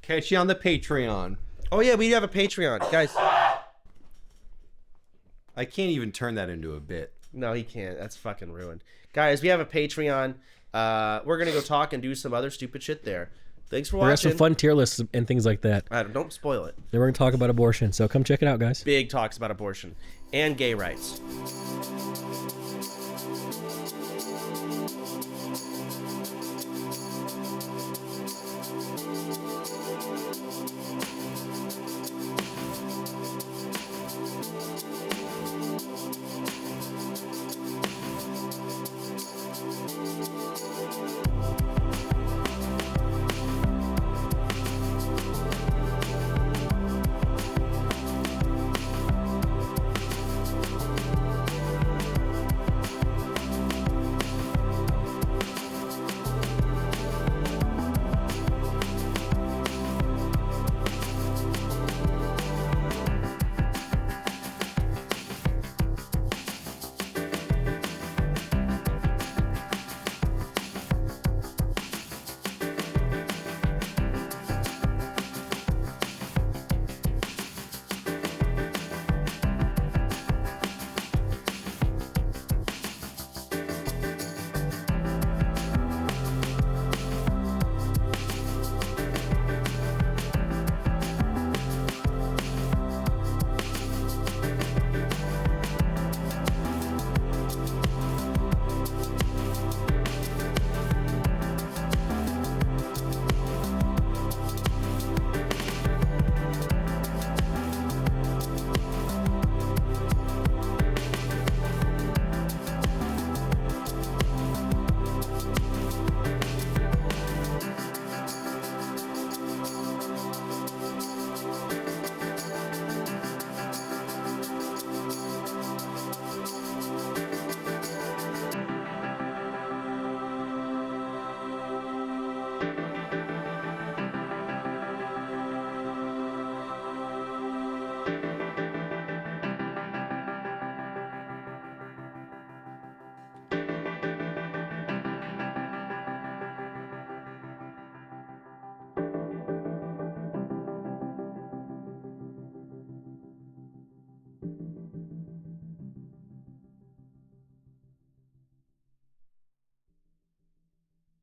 C: Catch you on the Patreon.
A: Oh, yeah, we have a Patreon. Guys.
C: I can't even turn that into a bit.
A: No, he can't. That's fucking ruined. Guys, we have a Patreon. We're going to go talk and do some other stupid shit there. Thanks for watching.
B: We have some fun tier lists and things like that.
A: Don't spoil it.
B: Then we're going to talk about abortion. So come check it out, guys.
A: Big talks about abortion and gay rights.